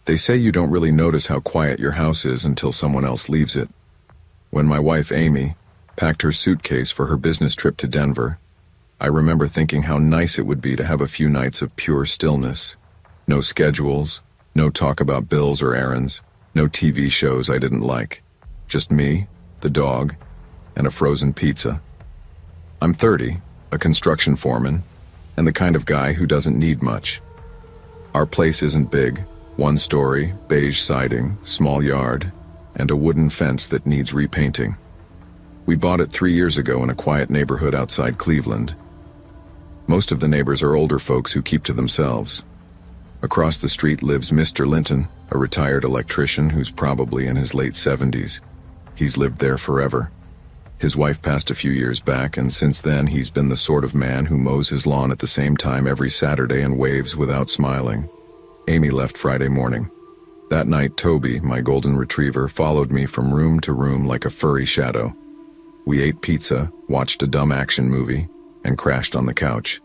They say you don't really notice how quiet your house is until someone else leaves it. When my wife, Amy, packed her suitcase for her business trip to Denver, I remember thinking how nice it would be to have a few nights of pure stillness. No schedules, no talk about bills or errands, no TV shows I didn't like. Just me, the dog, and a frozen pizza. I'm 30, a construction foreman, and the kind of guy who doesn't need much. Our place isn't big, one story, beige siding, small yard, and a wooden fence that needs repainting. We bought it 3 years ago in a quiet neighborhood outside Cleveland. Most of the neighbors are older folks who keep to themselves. Across the street lives Mr. Linton, a retired electrician who's probably in his late 70s. He's lived there forever. His wife passed a few years back, and since then he's been the sort of man who mows his lawn at the same time every Saturday and waves without smiling. Amy left Friday morning. That night, Toby, my golden retriever, followed me from room to room like a furry shadow. We ate pizza, watched a dumb action movie, and crashed on the couch.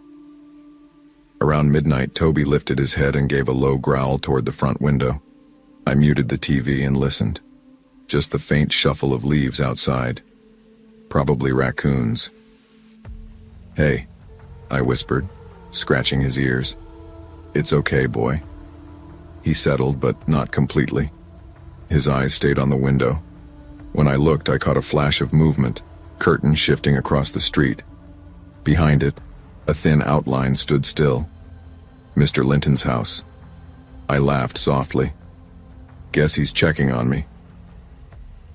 Around midnight, Toby lifted his head and gave a low growl toward the front window. I muted the TV and listened. Just the faint shuffle of leaves outside. Probably raccoons. "Hey," I whispered, scratching his ears. "It's okay, boy." He settled, but not completely. His eyes stayed on the window. When I looked, I caught a flash of movement, curtain shifting across the street. Behind it, a thin outline stood still. Mr. Linton's house. I laughed softly. Guess he's checking on me.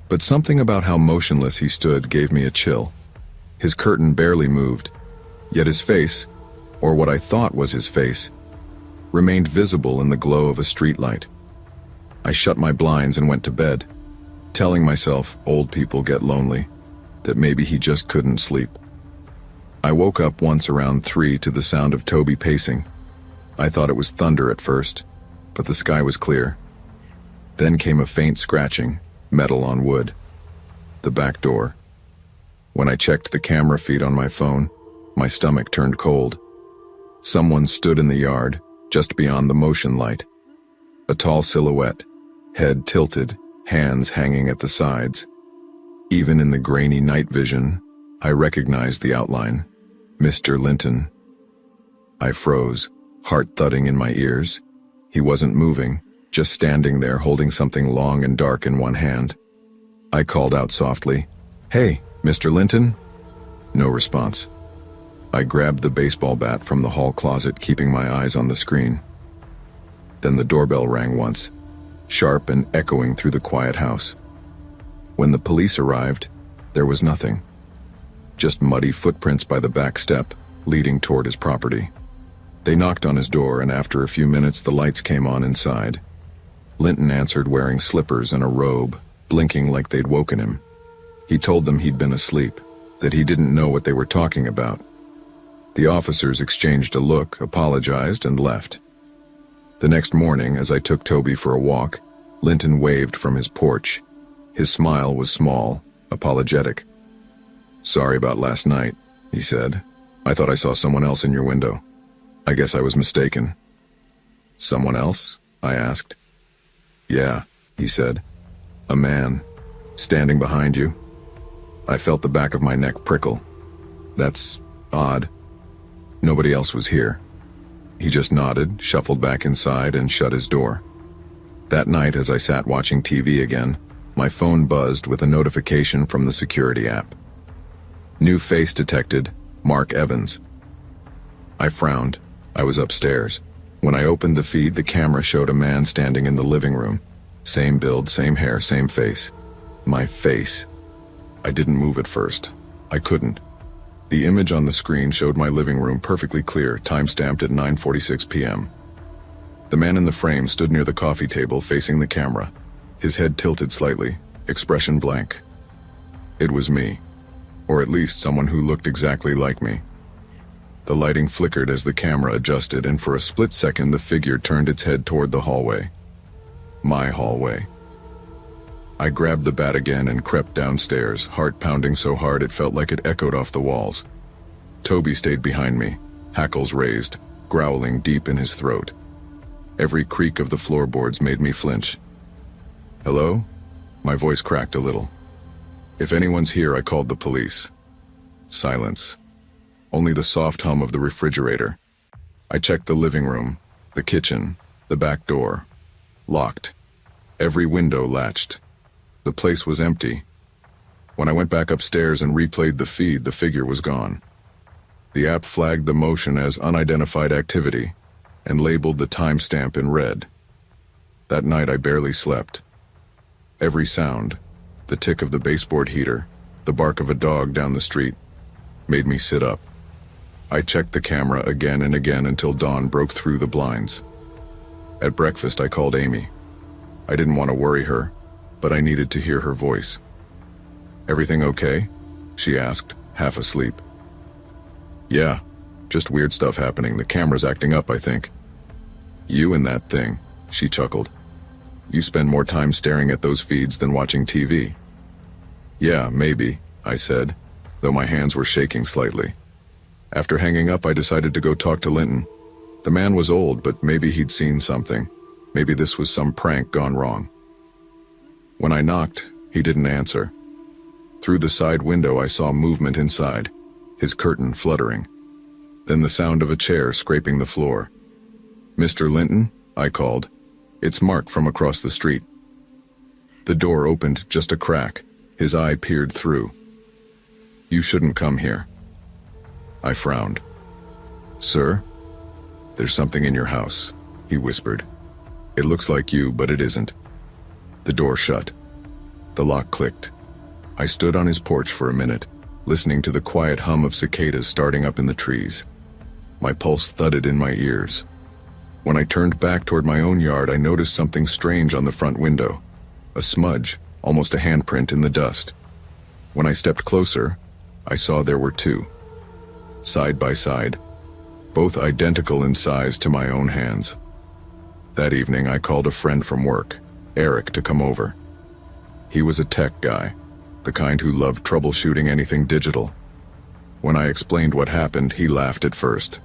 But something about how motionless he stood gave me a chill. His curtain barely moved, yet his face, or what I thought was his face, remained visible in the glow of a streetlight. I shut my blinds and went to bed, telling myself old people get lonely, that maybe he just couldn't sleep. I woke up once around 3 to the sound of Toby pacing. I thought it was thunder at first, but the sky was clear. Then came a faint scratching, metal on wood. The back door. When I checked the camera feed on my phone, my stomach turned cold. Someone stood in the yard, just beyond the motion light. A tall silhouette, head tilted, hands hanging at the sides. Even in the grainy night vision, I recognized the outline. Mr. Linton. I froze, heart thudding in my ears. He wasn't moving, just standing there holding something long and dark in one hand. I called out softly, "Hey, Mr. Linton?" No response. I grabbed the baseball bat from the hall closet, keeping my eyes on the screen. Then the doorbell rang once, sharp and echoing through the quiet house. When the police arrived, there was nothing. Just muddy footprints by the back step, leading toward his property. They knocked on his door, and after a few minutes the lights came on inside. Linton answered wearing slippers and a robe, blinking like they'd woken him. He told them he'd been asleep, that he didn't know what they were talking about. The officers exchanged a look, apologized, and left. The next morning, as I took Toby for a walk, Linton waved from his porch. His smile was small, apologetic. "Sorry about last night," he said. "I thought I saw someone else in your window. I guess I was mistaken." "Someone else?" I asked. "Yeah," he said. "A man, standing behind you." I felt the back of my neck prickle. "That's odd. Nobody else was here." He just nodded, shuffled back inside, and shut his door. That night, as I sat watching TV again, my phone buzzed with a notification from the security app. New face detected, Mark Evans. I frowned. I was upstairs. When I opened the feed, the camera showed a man standing in the living room. Same build, same hair, same face. My face. I didn't move at first. I couldn't. The image on the screen showed my living room perfectly clear, time-stamped at 9:46 p.m. The man in the frame stood near the coffee table facing the camera, his head tilted slightly, expression blank. It was me, or at least someone who looked exactly like me. The lighting flickered as the camera adjusted, and for a split second the figure turned its head toward the hallway. My hallway. I grabbed the bat again and crept downstairs, heart pounding so hard it felt like it echoed off the walls. Toby stayed behind me, hackles raised, growling deep in his throat. Every creak of the floorboards made me flinch. "Hello?" My voice cracked a little. "If anyone's here, I called the police." Silence. Only the soft hum of the refrigerator. I checked the living room, the kitchen, the back door. Locked. Every window latched. The place was empty. When I went back upstairs and replayed the feed, the figure was gone. The app flagged the motion as unidentified activity and labeled the timestamp in red. That night I barely slept. Every sound, the tick of the baseboard heater, the bark of a dog down the street, made me sit up. I checked the camera again and again until dawn broke through the blinds. At breakfast I called Amy. I didn't want to worry her, but I needed to hear her voice. "Everything okay?" she asked, half asleep. "Yeah, just weird stuff happening. The camera's acting up, I think." "You and that thing," she chuckled. "You spend more time staring at those feeds than watching TV." "Yeah, maybe," I said, though my hands were shaking slightly. After hanging up, I decided to go talk to Linton. The man was old, but maybe he'd seen something. Maybe this was some prank gone wrong. When I knocked, he didn't answer. Through the side window, I saw movement inside, his curtain fluttering. Then the sound of a chair scraping the floor. "Mr. Linton?" I called. "It's Mark from across the street." The door opened just a crack. His eye peered through. "You shouldn't come here." I frowned. "Sir? There's something in your house," he whispered. "It looks like you, but it isn't." The door shut. The lock clicked. I stood on his porch for a minute, listening to the quiet hum of cicadas starting up in the trees. My pulse thudded in my ears. When I turned back toward my own yard, I noticed something strange on the front window. A smudge, almost a handprint in the dust. When I stepped closer, I saw there were two. Side by side, both identical in size to my own hands. That evening, I called a friend from work, Eric, to come over. He was a tech guy, the kind who loved troubleshooting anything digital. When I explained what happened, he laughed at first.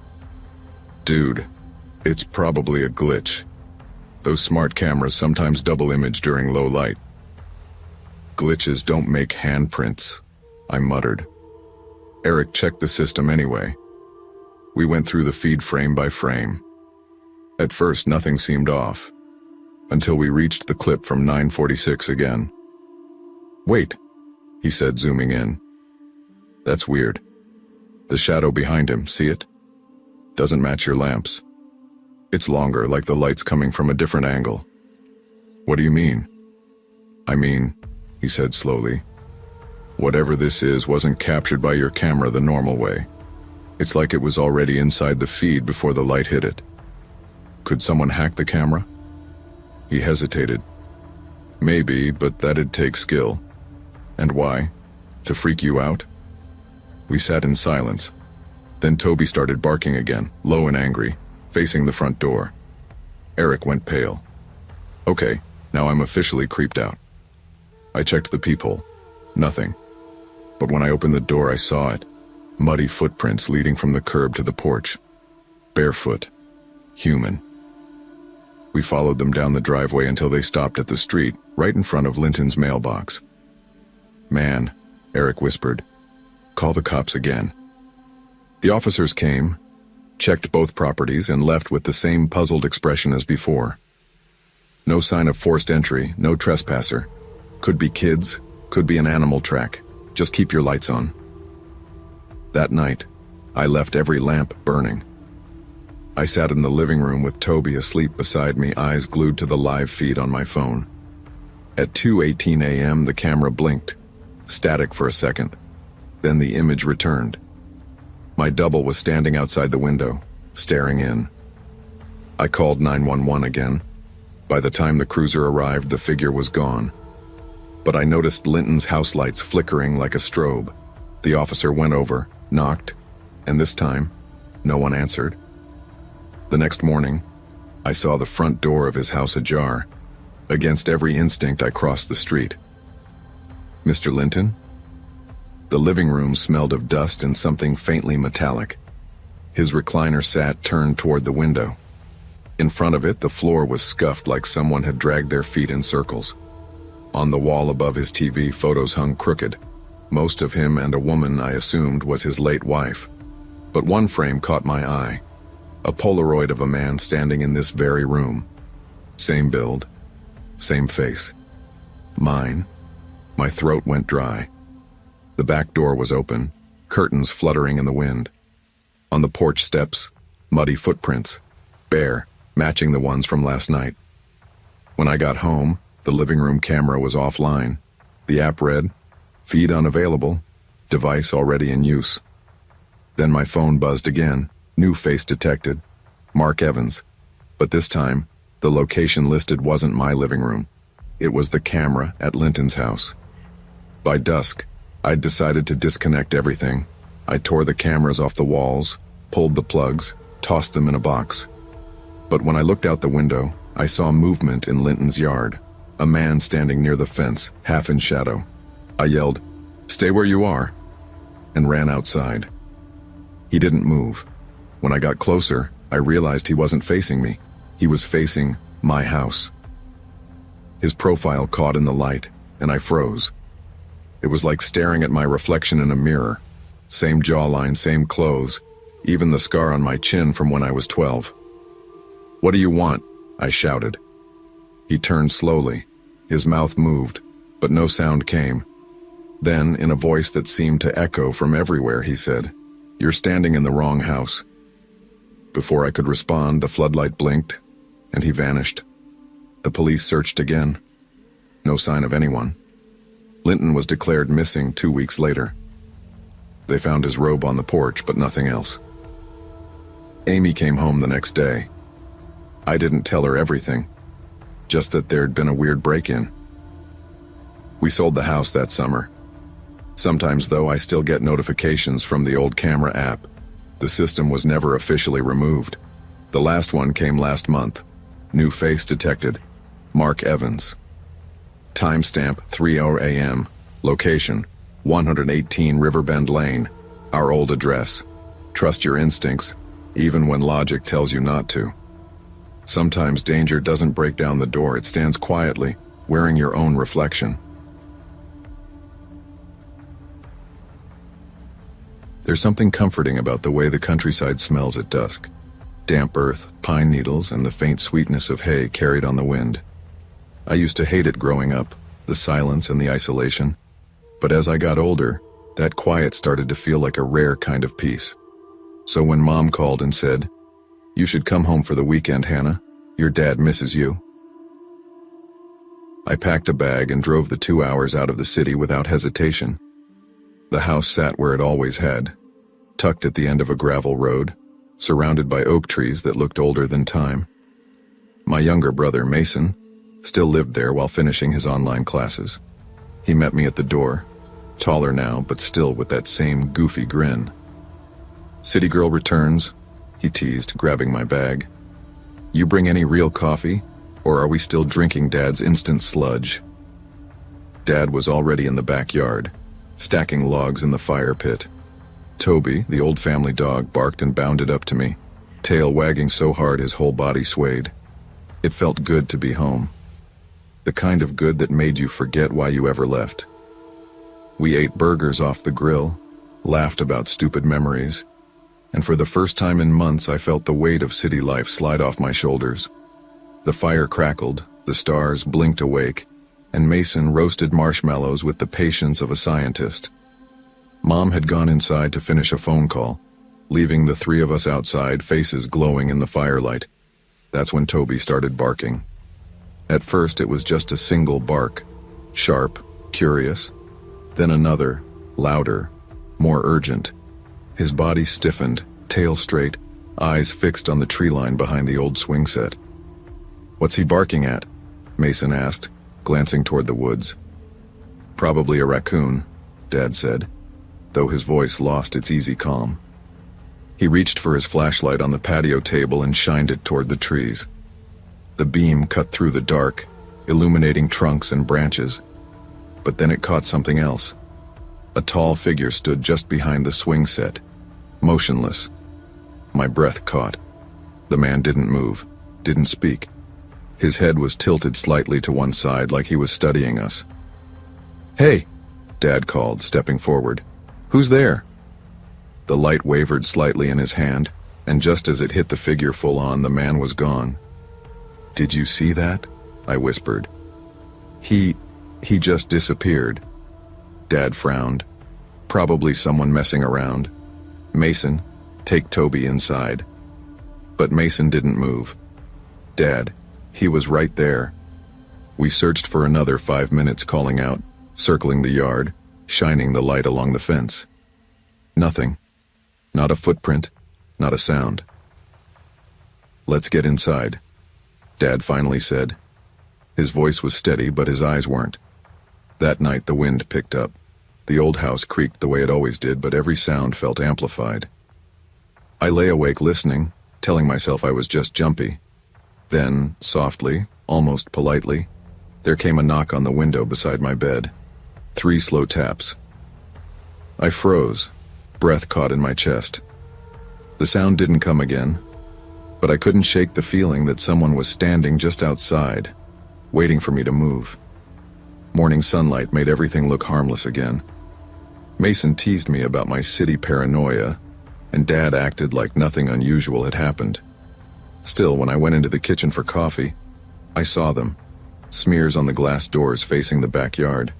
"Dude, it's probably a glitch. Those smart cameras sometimes double image during low light." "Glitches don't make handprints," I muttered. Eric checked the system anyway. We went through the feed frame by frame. At first, nothing seemed off, until we reached the clip from 9:46 again. "Wait," he said, zooming in. "That's weird. The shadow behind him, see it? Doesn't match your lamps. It's longer, like the light's coming from a different angle." "What do you mean?" "I mean," he said slowly, "whatever this is wasn't captured by your camera the normal way. It's like it was already inside the feed before the light hit it. Could someone hack the camera?" He hesitated. "Maybe, but that'd take skill." "And why? To freak you out?" We sat in silence. Then Toby started barking again, low and angry, facing the front door. Eric went pale. "Okay, now I'm officially creeped out." I checked the peephole. Nothing. But when I opened the door, I saw it. Muddy footprints leading from the curb to the porch. Barefoot. Human. We followed them down the driveway until they stopped at the street, right in front of Linton's mailbox. "Man," Eric whispered, "call the cops again." The officers came, checked both properties, and left with the same puzzled expression as before. No sign of forced entry, no trespasser. Could be kids, could be an animal track. Just keep your lights on. That night, I left every lamp burning. I sat in the living room with Toby asleep beside me, eyes glued to the live feed on my phone. At 2:18 a.m., the camera blinked, static for a second. Then the image returned. My double was standing outside the window, staring in. I called 911 again. By the time the cruiser arrived, the figure was gone. But I noticed Linton's house lights flickering like a strobe. The officer went over, knocked, and this time, no one answered. The next morning, I saw the front door of his house ajar. Against every instinct, I crossed the street. "Mr. Linton?" The living room smelled of dust and something faintly metallic. His recliner sat turned toward the window. In front of it, the floor was scuffed like someone had dragged their feet in circles. On the wall above his TV, photos hung crooked. Most of him and a woman I assumed was his late wife. But one frame caught my eye. A Polaroid of a man standing in this very room. Same build, same face. Mine. My throat went dry. The back door was open, curtains fluttering in the wind. On the porch steps, muddy footprints, bare, matching the ones from last night. When I got home, the living room camera was offline. The app read, "Feed unavailable, device already in use." Then my phone buzzed again, new face detected, Mark Evans. But this time, the location listed wasn't my living room. It was the camera at Linton's house. By dusk, I'd decided to disconnect everything. I tore the cameras off the walls, pulled the plugs, tossed them in a box. But when I looked out the window, I saw movement in Linton's yard. A man standing near the fence, half in shadow. I yelled, "Stay where you are," and ran outside. He didn't move. When I got closer, I realized he wasn't facing me. He was facing my house. His profile caught in the light, and I froze. It was like staring at my reflection in a mirror. Same jawline, same clothes, even the scar on my chin from when I was 12. "What do you want?" I shouted. He turned slowly. His mouth moved, but no sound came. Then, in a voice that seemed to echo from everywhere, he said, "You're standing in the wrong house." Before I could respond, the floodlight blinked, and he vanished. The police searched again. No sign of anyone. Linton was declared missing 2 weeks later. They found his robe on the porch, but nothing else. Amy came home the next day. I didn't tell her everything, just that there'd been a weird break-in. We sold the house that summer. Sometimes, though, I still get notifications from the old camera app. The system was never officially removed. The last one came last month. New face detected. Mark Evans. Timestamp 3:00 a.m. Location 118 Riverbend Lane. Our old address. Trust your instincts, even when logic tells you not to. Sometimes danger doesn't break down the door, it stands quietly, wearing your own reflection. There's something comforting about the way the countryside smells at dusk. Damp earth, pine needles, and the faint sweetness of hay carried on the wind. I used to hate it growing up, the silence and the isolation. But as I got older, that quiet started to feel like a rare kind of peace. So when Mom called and said, "You should come home for the weekend, Hannah. Your dad misses you," I packed a bag and drove the 2 hours out of the city without hesitation. The house sat where it always had, tucked at the end of a gravel road, surrounded by oak trees that looked older than time. My younger brother, Mason, still lived there while finishing his online classes. He met me at the door, taller now, but still with that same goofy grin. "City girl returns," he teased, grabbing my bag. "You bring any real coffee, or are we still drinking Dad's instant sludge?" Dad was already in the backyard, stacking logs in the fire pit. Toby, the old family dog, barked and bounded up to me, tail wagging so hard his whole body swayed. It felt good to be home. The kind of good that made you forget why you ever left. We ate burgers off the grill, laughed about stupid memories, and for the first time in months I felt the weight of city life slide off my shoulders. The fire crackled, the stars blinked awake, and Mason roasted marshmallows with the patience of a scientist. Mom had gone inside to finish a phone call, leaving the three of us outside, faces glowing in the firelight. That's when Toby started barking. At first it was just a single bark, sharp, curious, then another, louder, more urgent. His body stiffened, tail straight, eyes fixed on the tree line behind the old swing set. "What's he barking at?" Mason asked, glancing toward the woods. "Probably a raccoon," Dad said, though his voice lost its easy calm. He reached for his flashlight on the patio table and shined it toward the trees. The beam cut through the dark, illuminating trunks and branches. But then it caught something else. A tall figure stood just behind the swing set, motionless. My breath caught. The man didn't move, didn't speak. His head was tilted slightly to one side like he was studying us. "Hey," Dad called, stepping forward. "Who's there?" The light wavered slightly in his hand, and just as it hit the figure full on, the man was gone. "Did you see that?" I whispered. He just disappeared." Dad frowned. "Probably someone messing around. Mason, take Toby inside." But Mason didn't move. "Dad, he was right there." We searched for another 5 minutes, calling out, circling the yard, shining the light along the fence. Nothing. Not a footprint, not a sound. "Let's get inside," Dad finally said. His voice was steady, but his eyes weren't. That night the wind picked up. The old house creaked the way it always did, but every sound felt amplified. I lay awake listening, telling myself I was just jumpy. Then, softly, almost politely, there came a knock on the window beside my bed. 3 slow taps. I froze, breath caught in my chest. The sound didn't come again, but I couldn't shake the feeling that someone was standing just outside, waiting for me to move. Morning sunlight made everything look harmless again. Mason teased me about my city paranoia, and Dad acted like nothing unusual had happened. Still, when I went into the kitchen for coffee, I saw them. Smears on the glass doors facing the backyard.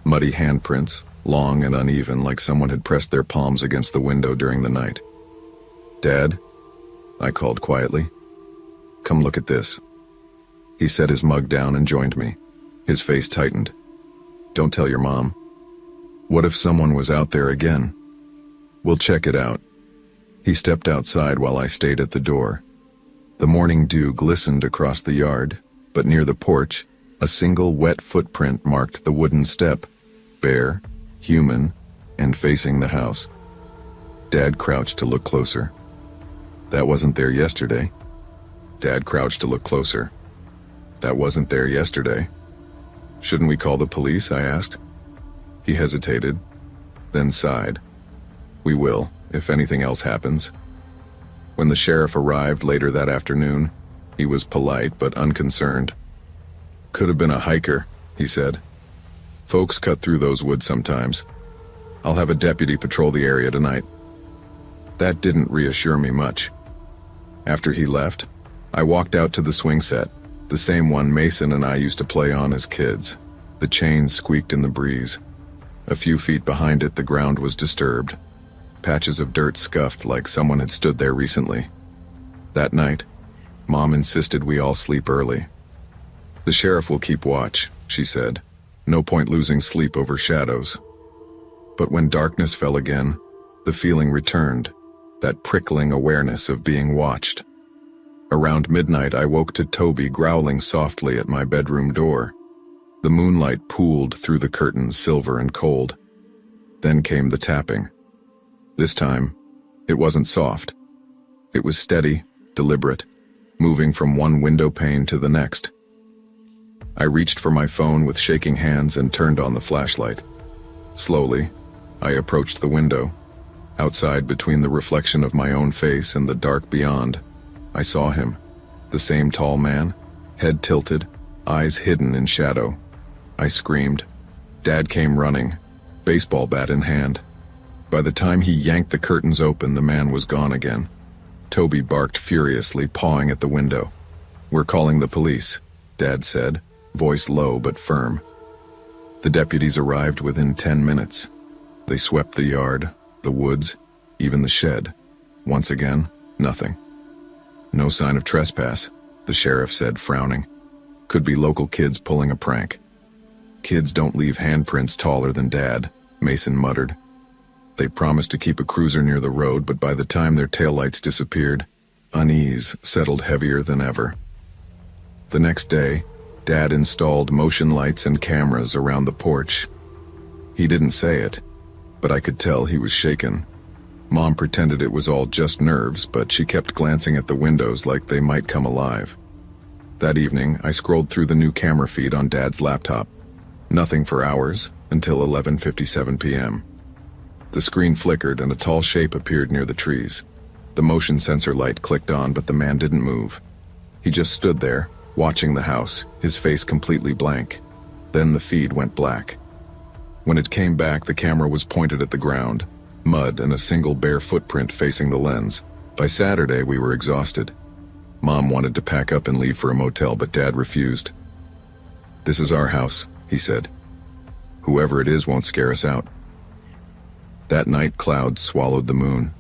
Muddy handprints, long and uneven, like someone had pressed their palms against the window during the night. "Dad," I called quietly. "Come look at this." He set his mug down and joined me. His face tightened. "Don't tell your mom." "What if someone was out there again?" "We'll check it out." He stepped outside while I stayed at the door. The morning dew glistened across the yard, but near the porch, a single wet footprint marked the wooden step, bare, human, and facing the house. Dad crouched to look closer. "That wasn't there yesterday." Dad crouched to look closer. "That wasn't there yesterday." "Shouldn't we call the police?" I asked. He hesitated, then sighed. "We will, if anything else happens." When the sheriff arrived later that afternoon, he was polite but unconcerned. "Could have been a hiker," he said. "Folks cut through those woods sometimes. I'll have a deputy patrol the area tonight." That didn't reassure me much. After he left, I walked out to the swing set, the same one Mason and I used to play on as kids. The chains squeaked in the breeze. A few feet behind it, the ground was disturbed. Patches of dirt scuffed like someone had stood there recently. That night, Mom insisted we all sleep early. "The sheriff will keep watch," she said. "No point losing sleep over shadows." But when darkness fell again, the feeling returned, that prickling awareness of being watched. Around midnight, I woke to Toby growling softly at my bedroom door. The moonlight pooled through the curtains, silver and cold. Then came the tapping. This time, it wasn't soft. It was steady, deliberate, moving from one window pane to the next. I reached for my phone with shaking hands and turned on the flashlight. Slowly, I approached the window. Outside, between the reflection of my own face and the dark beyond, I saw him, the same tall man, head tilted, eyes hidden in shadow. I screamed. Dad came running, baseball bat in hand. By the time he yanked the curtains open, the man was gone again. Toby barked furiously, pawing at the window. "We're calling the police," Dad said, voice low but firm. The deputies arrived within 10 minutes. They swept the yard, the woods, even the shed. Once again, nothing. "No sign of trespass," the sheriff said, frowning. "Could be local kids pulling a prank." "Kids don't leave handprints taller than Dad," Mason muttered. They promised to keep a cruiser near the road, but by the time their taillights disappeared, unease settled heavier than ever. The next day, Dad installed motion lights and cameras around the porch. He didn't say it, but I could tell he was shaken. Mom pretended it was all just nerves, but she kept glancing at the windows like they might come alive. That evening, I scrolled through the new camera feed on Dad's laptop. Nothing for hours, until 11:57 p.m. The screen flickered and a tall shape appeared near the trees. The motion sensor light clicked on, but the man didn't move. He just stood there, watching the house, his face completely blank. Then the feed went black. When it came back, the camera was pointed at the ground, mud and a single bare footprint facing the lens. By Saturday, we were exhausted. Mom wanted to pack up and leave for a motel, but Dad refused. "This is our house," he said. "Whoever it is won't scare us out." That night, clouds swallowed the moon.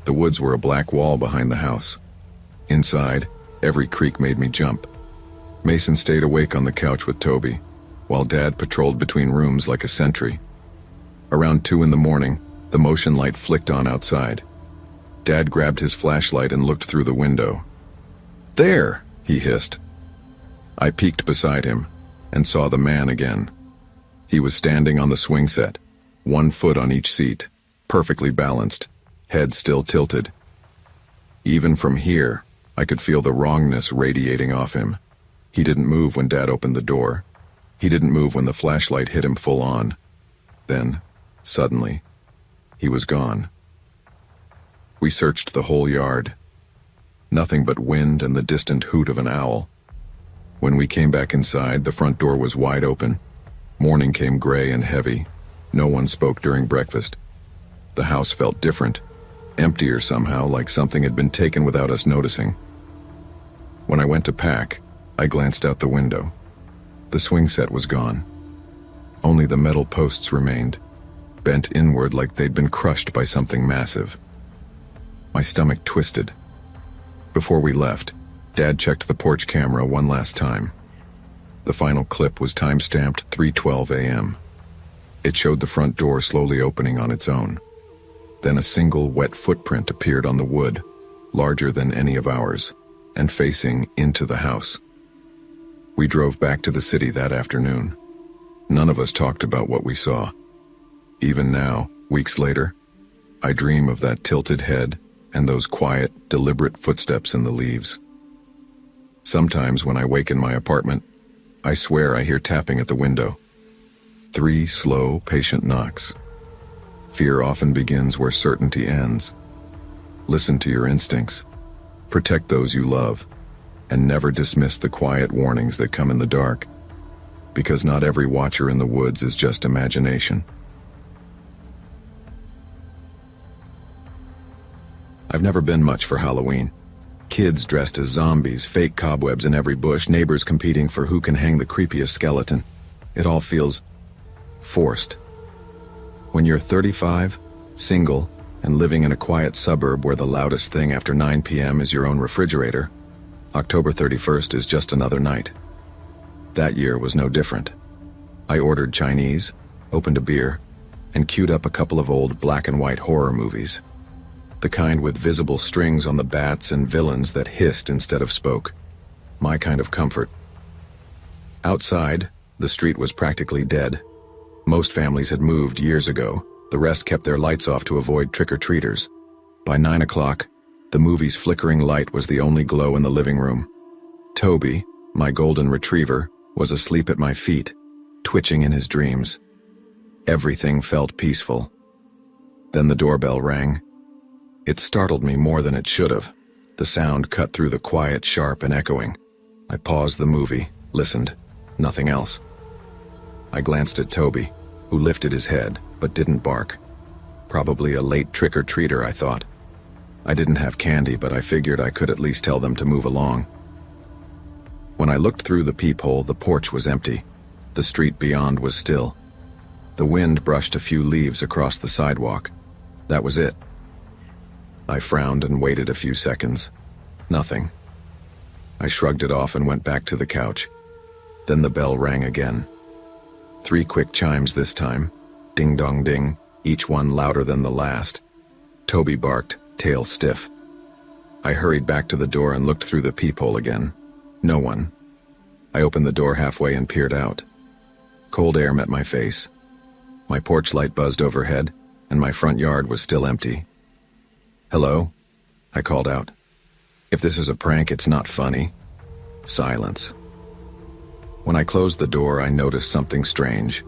The woods were a black wall behind the house. Inside, every creak made me jump. Mason stayed awake on the couch with Toby, while Dad patrolled between rooms like a sentry. Around 2 a.m, the motion light flicked on outside. Dad grabbed his flashlight and looked through the window. "There!" he hissed. I peeked beside him and saw the man again. He was standing on the swing set, 1 foot on each seat, perfectly balanced, head still tilted. Even from here, I could feel the wrongness radiating off him. He didn't move when Dad opened the door. He didn't move when the flashlight hit him full on. Then, suddenly, he was gone. We searched the whole yard. Nothing but wind and the distant hoot of an owl. When we came back inside, the front door was wide open. Morning came gray and heavy. No one spoke during breakfast. The house felt different, emptier somehow, like something had been taken without us noticing. When I went to pack, I glanced out the window. The swing set was gone. Only the metal posts remained, bent inward like they'd been crushed by something massive. My stomach twisted. Before we left, Dad checked the porch camera one last time. The final clip was time-stamped 3:12 a.m. It showed the front door slowly opening on its own. Then a single wet footprint appeared on the wood, larger than any of ours, and facing into the house. We drove back to the city that afternoon. None of us talked about what we saw. Even now, weeks later, I dream of that tilted head and those quiet, deliberate footsteps in the leaves. Sometimes when I wake in my apartment, I swear I hear tapping at the window. 3 slow, patient knocks. Fear often begins where certainty ends. Listen to your instincts. Protect those you love, and never dismiss the quiet warnings that come in the dark, because not every watcher in the woods is just imagination. I've never been much for Halloween. Kids dressed as zombies, fake cobwebs in every bush, neighbors competing for who can hang the creepiest skeleton. It all feels forced. When you're 35, single, and living in a quiet suburb where the loudest thing after 9 p.m. is your own refrigerator, October 31st is just another night. That year was no different. I ordered Chinese, opened a beer, and queued up a couple of old black and white horror movies. The kind with visible strings on the bats and villains that hissed instead of spoke. My kind of comfort. Outside, the street was practically dead. Most families had moved years ago. The rest kept their lights off to avoid trick-or-treaters. By 9 o'clock, the movie's flickering light was the only glow in the living room. Toby, my golden retriever, was asleep at my feet, twitching in his dreams. Everything felt peaceful. Then the doorbell rang. It startled me more than it should have. The sound cut through the quiet, sharp and echoing. I paused the movie, listened. Nothing else. I glanced at Toby, who lifted his head, but didn't bark. Probably a late trick-or-treater, I thought. I didn't have candy, but I figured I could at least tell them to move along. When I looked through the peephole, the porch was empty. The street beyond was still. The wind brushed a few leaves across the sidewalk. That was it. I frowned and waited a few seconds. Nothing. I shrugged it off and went back to the couch. Then the bell rang again. 3 quick chimes this time. Ding-dong-ding, each one louder than the last. Toby barked, tail stiff. I hurried back to the door and looked through the peephole again. No one. I opened the door halfway and peered out. Cold air met my face. My porch light buzzed overhead, and my front yard was still empty. "Hello?" I called out. "If this is a prank, it's not funny." Silence. When I closed the door, I noticed something strange.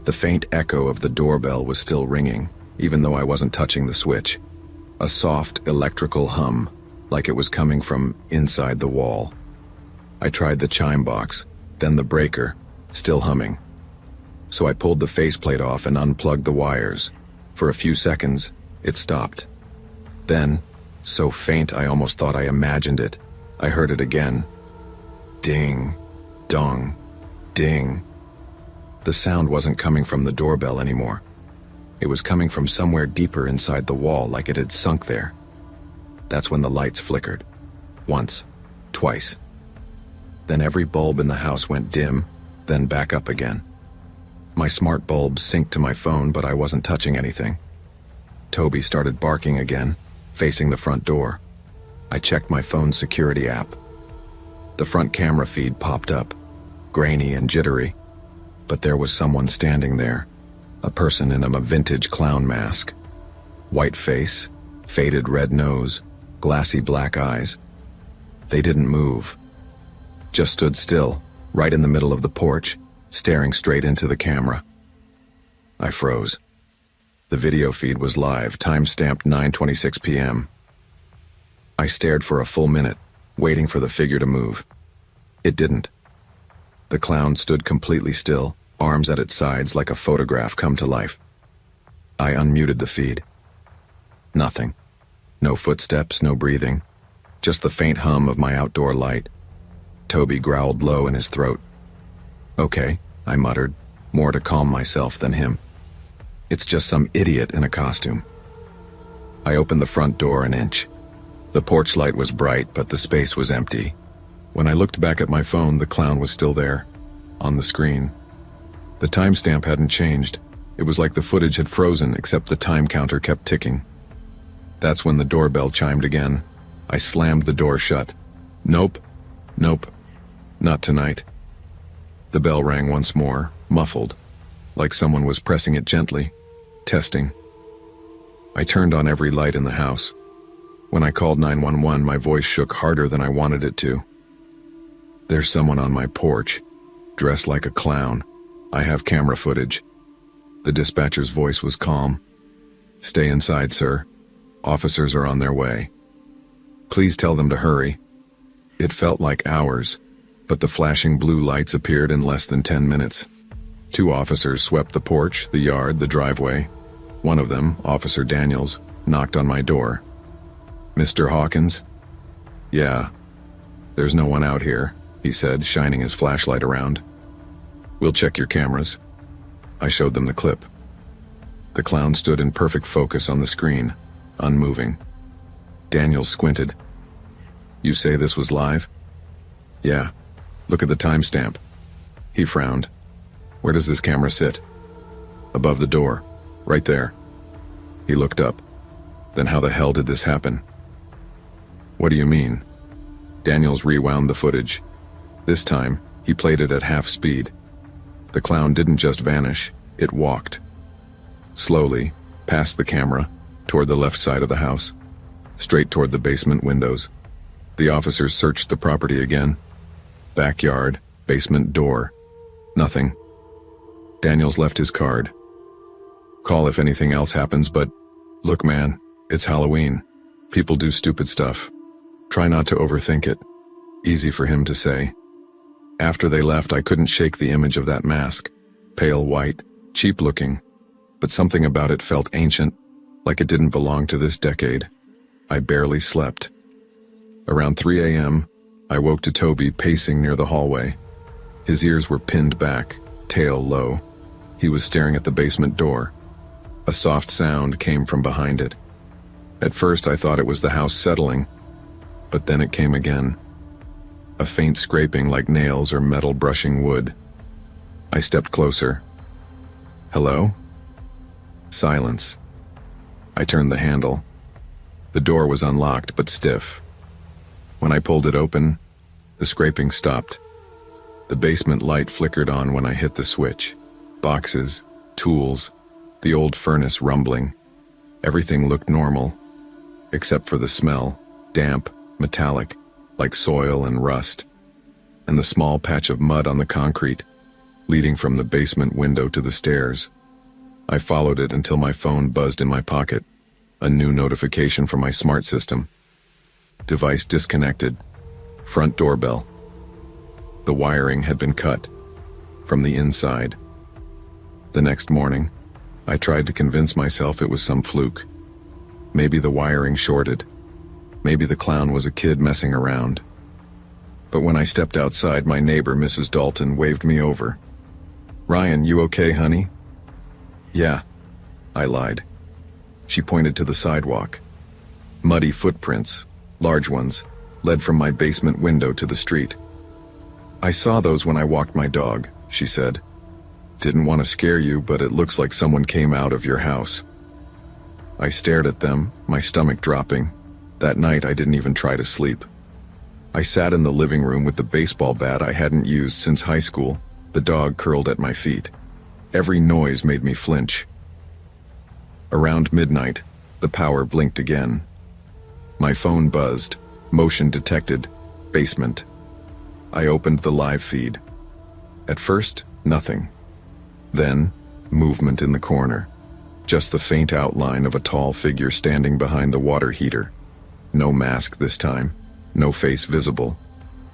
The faint echo of the doorbell was still ringing, even though I wasn't touching the switch. A soft, electrical hum, like it was coming from inside the wall. I tried the chime box, then the breaker, still humming. So I pulled the faceplate off and unplugged the wires. For a few seconds, it stopped. Then, so faint I almost thought I imagined it, I heard it again. Ding, dong, ding. The sound wasn't coming from the doorbell anymore. It was coming from somewhere deeper inside the wall, like it had sunk there. That's when the lights flickered. Once, twice. Then every bulb in the house went dim, then back up again. My smart bulbs synced to my phone, but I wasn't touching anything. Toby started barking again, facing the front door. I checked my phone's security app. The front camera feed popped up, grainy and jittery, but there was someone standing there, a person in a vintage clown mask. White face, faded red nose, glassy black eyes. They didn't move. Just stood still, right in the middle of the porch, staring straight into the camera. I froze. The video feed was live, time-stamped 9:26 p.m. I stared for a full minute, waiting for the figure to move. It didn't. The clown stood completely still, arms at its sides like a photograph come to life. I unmuted the feed. Nothing. No footsteps, no breathing. Just the faint hum of my outdoor light. Toby growled low in his throat. "Okay," I muttered, more to calm myself than him. "It's just some idiot in a costume." I opened the front door an inch. The porch light was bright, but the space was empty. When I looked back at my phone, the clown was still there, on the screen. The timestamp hadn't changed. It was like the footage had frozen, except the time counter kept ticking. That's when the doorbell chimed again. I slammed the door shut. Nope. Not tonight. The bell rang once more, muffled, like someone was pressing it gently, testing. I turned on every light in the house. When I called 911, my voice shook harder than I wanted it to. "There's someone on my porch, dressed like a clown. I have camera footage." The dispatcher's voice was calm. "Stay inside, sir. Officers are on their way. Please tell them to hurry." It felt like hours, but the flashing blue lights appeared in less than 10 minutes. 2 officers swept the porch, the yard, the driveway. One of them, Officer Daniels, knocked on my door. "Mr. Hawkins?" "Yeah. There's no one out here," he said, shining his flashlight around. "We'll check your cameras." I showed them the clip. The clown stood in perfect focus on the screen, unmoving. Daniels squinted. "You say this was live?" "Yeah. Look at the timestamp." He frowned. "Where does this camera sit?" "Above the door. Right there." He looked up. "Then how the hell did this happen?" "What do you mean?" Daniels rewound the footage. This time, he played it at half speed. The clown didn't just vanish, it walked. Slowly, past the camera, toward the left side of the house, straight toward the basement windows. The officers searched the property again. Backyard, basement door. Nothing. Daniels left his card. "Call if anything else happens, but look, man, it's Halloween. People do stupid stuff. Try not to overthink it." Easy for him to say. After they left, I couldn't shake the image of that mask. Pale white, cheap looking, but something about it felt ancient, like it didn't belong to this decade. I barely slept. Around 3 a.m., I woke to Toby pacing near the hallway. His ears were pinned back, tail low. He was staring at the basement door. A soft sound came from behind it. At first I thought it was the house settling, but then it came again. A faint scraping like nails or metal brushing wood. I stepped closer. "Hello?" Silence. I turned the handle. The door was unlocked but stiff. When I pulled it open, the scraping stopped. The basement light flickered on when I hit the switch. Boxes, tools, the old furnace rumbling. Everything looked normal, except for the smell, damp, metallic, like soil and rust, and the small patch of mud on the concrete, leading from the basement window to the stairs. I followed it until my phone buzzed in my pocket, a new notification from my smart system. Device disconnected. Front doorbell. The wiring had been cut from the inside. The next morning, I tried to convince myself it was some fluke. Maybe the wiring shorted. Maybe the clown was a kid messing around. But when I stepped outside, my neighbor, Mrs. Dalton, waved me over. "Ryan, you okay, honey?" "Yeah," I lied. She pointed to the sidewalk. Muddy footprints, large ones, led from my basement window to the street. "I saw those when I walked my dog," she said. "Didn't want to scare you, but it looks like someone came out of your house." I stared at them, my stomach dropping. That night, I didn't even try to sleep. I sat in the living room with the baseball bat I hadn't used since high school, the dog curled at my feet. Every noise made me flinch. Around midnight, the power blinked again. My phone buzzed, motion detected, basement. I opened the live feed. At first, nothing. Then, movement in the corner. Just the faint outline of a tall figure standing behind the water heater. No mask this time, no face visible.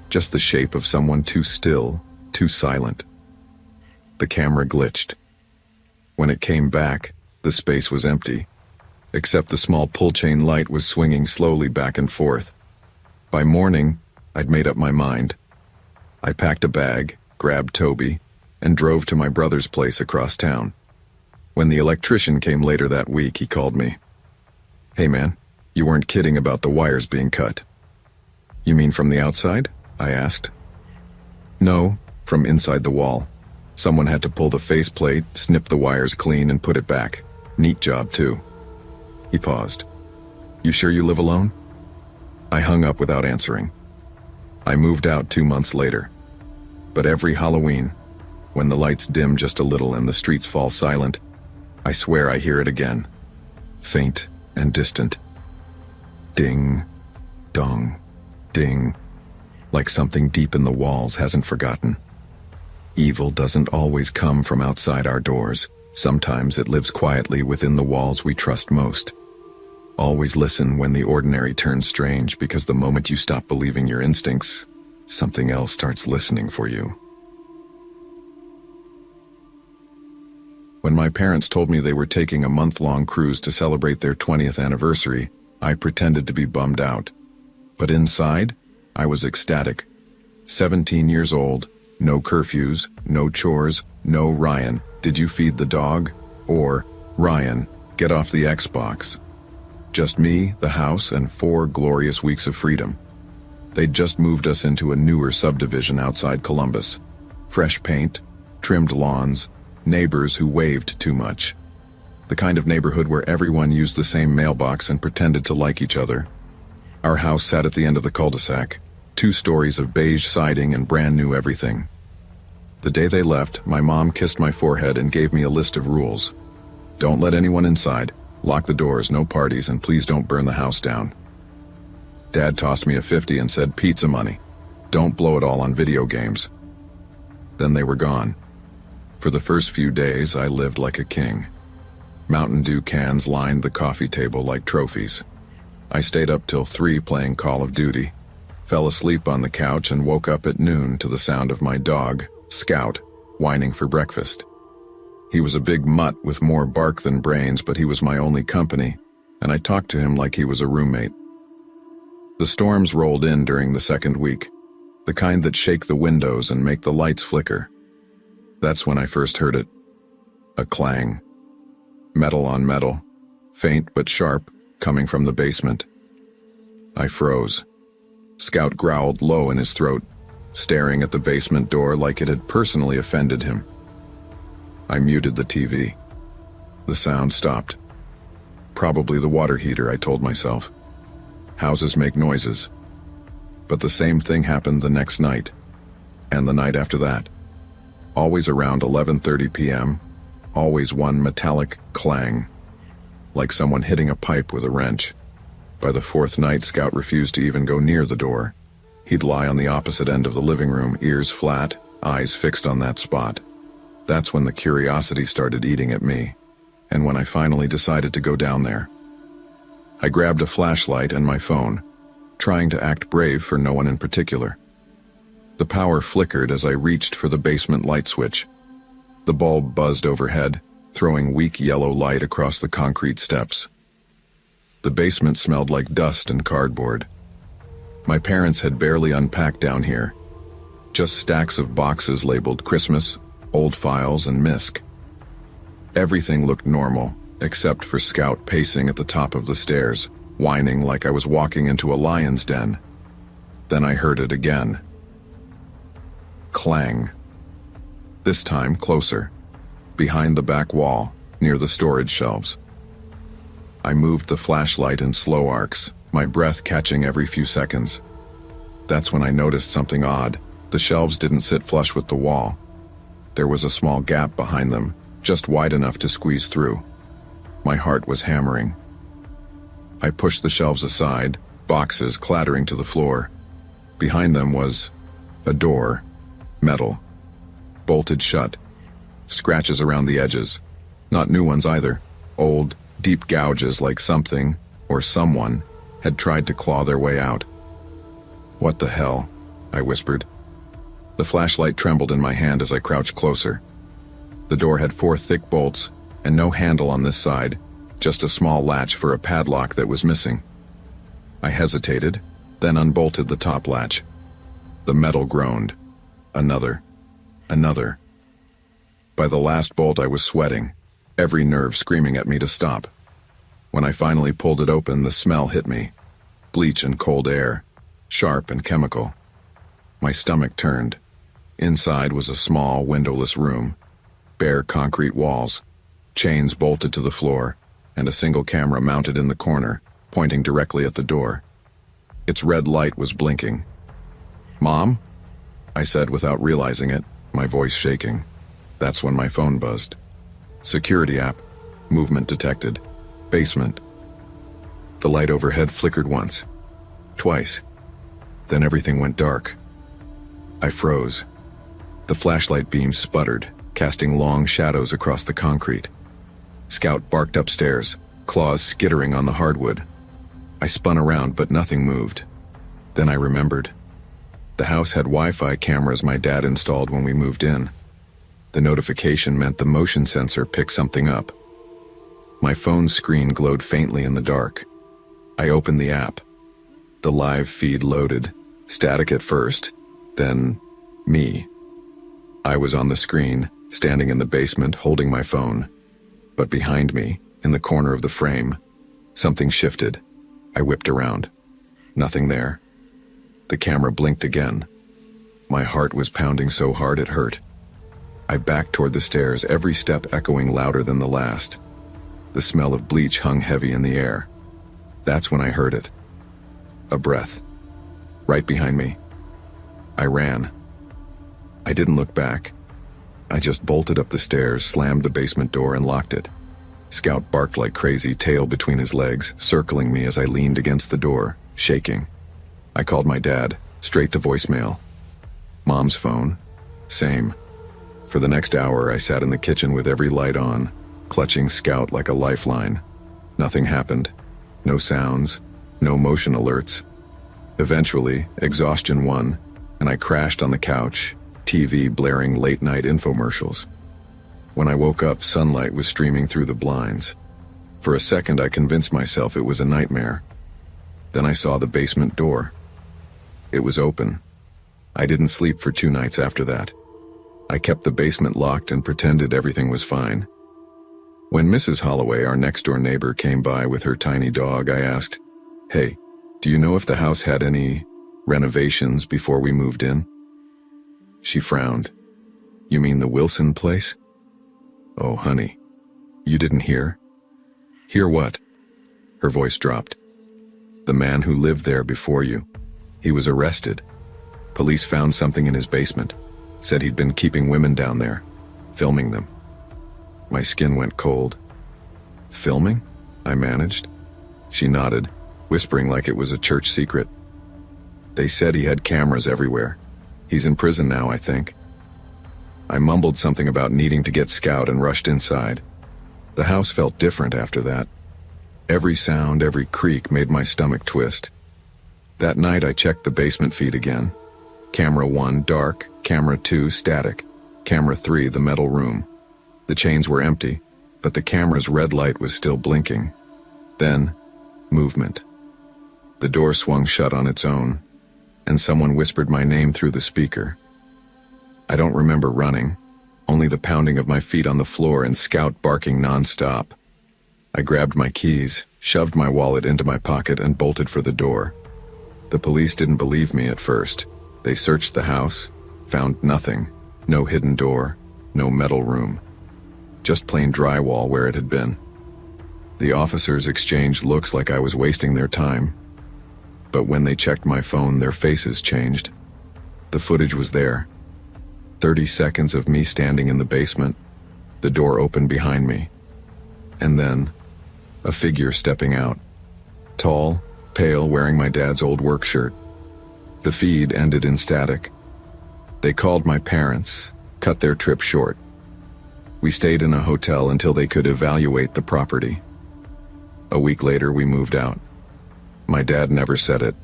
Just the shape of someone too still, too silent. The camera glitched. When it came back, the space was empty, except the small pull-chain light was swinging slowly back and forth. By morning, I'd made up my mind. I packed a bag, grabbed Toby, and drove to my brother's place across town. When the electrician came later that week, he called me. "Hey man, you weren't kidding about the wires being cut." "You mean from the outside?" I asked. "No, from inside the wall. Someone had to pull the faceplate, snip the wires clean, and put it back. Neat job, too." He paused. "You sure you live alone?" I hung up without answering. I moved out 2 months later. But every Halloween, when the lights dim just a little and the streets fall silent, I swear I hear it again. Faint and distant. Ding, dong, ding. Like something deep in the walls hasn't forgotten. Evil doesn't always come from outside our doors. Sometimes it lives quietly within the walls we trust most. Always listen when the ordinary turns strange, because the moment you stop believing your instincts, something else starts listening for you. When my parents told me they were taking a month-long cruise to celebrate their 20th anniversary, I pretended to be bummed out. But inside, I was ecstatic. 17 years old, no curfews, no chores, no "Ryan, did you feed the dog?" or "Ryan, get off the Xbox." Just me, the house, and 4 glorious weeks of freedom. They'd just moved us into a newer subdivision outside Columbus. Fresh paint, trimmed lawns, neighbors who waved too much. The kind of neighborhood where everyone used the same mailbox and pretended to like each other. Our house sat at the end of the cul-de-sac, 2 stories of beige siding and brand new everything. The day they left, my mom kissed my forehead and gave me a list of rules. Don't let anyone inside, lock the doors, no parties, and please don't burn the house down. Dad tossed me a 50 and said, "Pizza money. Don't blow it all on video games." Then they were gone. For the first few days, I lived like a king. Mountain Dew cans lined the coffee table like trophies. I stayed up till 3 playing Call of Duty, fell asleep on the couch, and woke up at noon to the sound of my dog, Scout, whining for breakfast. He was a big mutt with more bark than brains, but he was my only company, and I talked to him like he was a roommate. The storms rolled in during the second week, the kind that shake the windows and make the lights flicker. That's when I first heard it. A clang. Metal on metal, faint but sharp, coming from the basement. I froze. Scout growled low in his throat, staring at the basement door like it had personally offended him. I muted the TV. The sound stopped. Probably the water heater, I told myself. Houses make noises. But the same thing happened the next night, and the night after that. Always around 11:30 p.m., always one metallic clang, like someone hitting a pipe with a wrench. By the 4th night, Scout refused to even go near the door. He'd lie on the opposite end of the living room, ears flat, eyes fixed on that spot. That's when the curiosity started eating at me, and when I finally decided to go down there. I grabbed a flashlight and my phone, trying to act brave for no one in particular. The power flickered as I reached for the basement light switch. The bulb buzzed overhead, throwing weak yellow light across the concrete steps. The basement smelled like dust and cardboard. My parents had barely unpacked down here. Just stacks of boxes labeled Christmas, old files, and misc. Everything looked normal, except for Scout pacing at the top of the stairs, whining like I was walking into a lion's den. Then I heard it again. Clang. This time closer, behind the back wall, near the storage shelves. I moved the flashlight in slow arcs, my breath catching every few seconds. That's when I noticed something odd. The shelves didn't sit flush with the wall. There was a small gap behind them, just wide enough to squeeze through. My heart was hammering. I pushed the shelves aside, boxes clattering to the floor. Behind them was a door, metal, bolted shut, scratches around the edges. Not new ones either, old, deep gouges like something, or someone, had tried to claw their way out. "What the hell?" I whispered. The flashlight trembled in my hand as I crouched closer. The door had 4 thick bolts, and no handle on this side, just a small latch for a padlock that was missing. I hesitated, then unbolted the top latch. The metal groaned. Another. Another. By the last bolt I was sweating, every nerve screaming at me to stop. When I finally pulled it open, the smell hit me. Bleach and cold air, sharp and chemical. My stomach turned. Inside was a small, windowless room. Bare concrete walls, chains bolted to the floor, and a single camera mounted in the corner, pointing directly at the door. Its red light was blinking. "Mom?" I said without realizing it, my voice shaking. That's when my phone buzzed. Security app. Movement detected. Basement. The light overhead flickered once. Twice. Then everything went dark. I froze. The flashlight beam sputtered, casting long shadows across the concrete. Scout barked upstairs, claws skittering on the hardwood. I spun around, but nothing moved. Then I remembered. The house had Wi-Fi cameras my dad installed when we moved in. The notification meant the motion sensor picked something up. My phone's screen glowed faintly in the dark. I opened the app. The live feed loaded, static at first, then me. I was on the screen, standing in the basement, holding my phone. But behind me, in the corner of the frame, something shifted. I whipped around. Nothing there. The camera blinked again. My heart was pounding so hard it hurt. I backed toward the stairs, every step echoing louder than the last. The smell of bleach hung heavy in the air. That's when I heard it. A breath. Right behind me. I ran. I didn't look back. I just bolted up the stairs, slammed the basement door, and locked it. Scout barked like crazy, tail between his legs, circling me as I leaned against the door, shaking. I called my dad, straight to voicemail. Mom's phone. Same. For the next hour, I sat in the kitchen with every light on, clutching Scout like a lifeline. Nothing happened. No sounds, no motion alerts. Eventually, exhaustion won, and I crashed on the couch, TV blaring late-night infomercials. When I woke up, sunlight was streaming through the blinds. For a second, I convinced myself it was a nightmare. Then I saw the basement door. It was open. I didn't sleep for 2 nights after that. I kept the basement locked and pretended everything was fine. When Mrs. Holloway, our next-door neighbor, came by with her tiny dog, I asked, "Hey, do you know if the house had any renovations before we moved in?" She frowned. "You mean the Wilson place?" "Oh, honey, you didn't hear?" "Hear what?" Her voice dropped. "The man who lived there before you. He was arrested. Police found something in his basement. Said he'd been keeping women down there, filming them." My skin went cold. "Filming?" I managed. She nodded, whispering like it was a church secret. "They said he had cameras everywhere. He's in prison now, I think." I mumbled something about needing to get Scout and rushed inside. The house felt different after that. Every sound, every creak made my stomach twist. That night I checked the basement feed again. Camera 1, dark. Camera 2, static. Camera 3, the metal room. The chains were empty, but the camera's red light was still blinking. Then, movement. The door swung shut on its own, and someone whispered my name through the speaker. I don't remember running, only the pounding of my feet on the floor and Scout barking nonstop. I grabbed my keys, shoved my wallet into my pocket, and bolted for the door. The police didn't believe me at first. They searched the house, found nothing. No hidden door, no metal room. Just plain drywall where it had been. The officers exchanged looks like I was wasting their time. But when they checked my phone, their faces changed. The footage was there. 30 seconds of me standing in the basement, the door opened behind me. And then, a figure stepping out. Tall, pale, wearing my dad's old work shirt. The feed ended in static. They called my parents, cut their trip short. We stayed in a hotel until they could evaluate the property. A week later, we moved out. My dad never said it,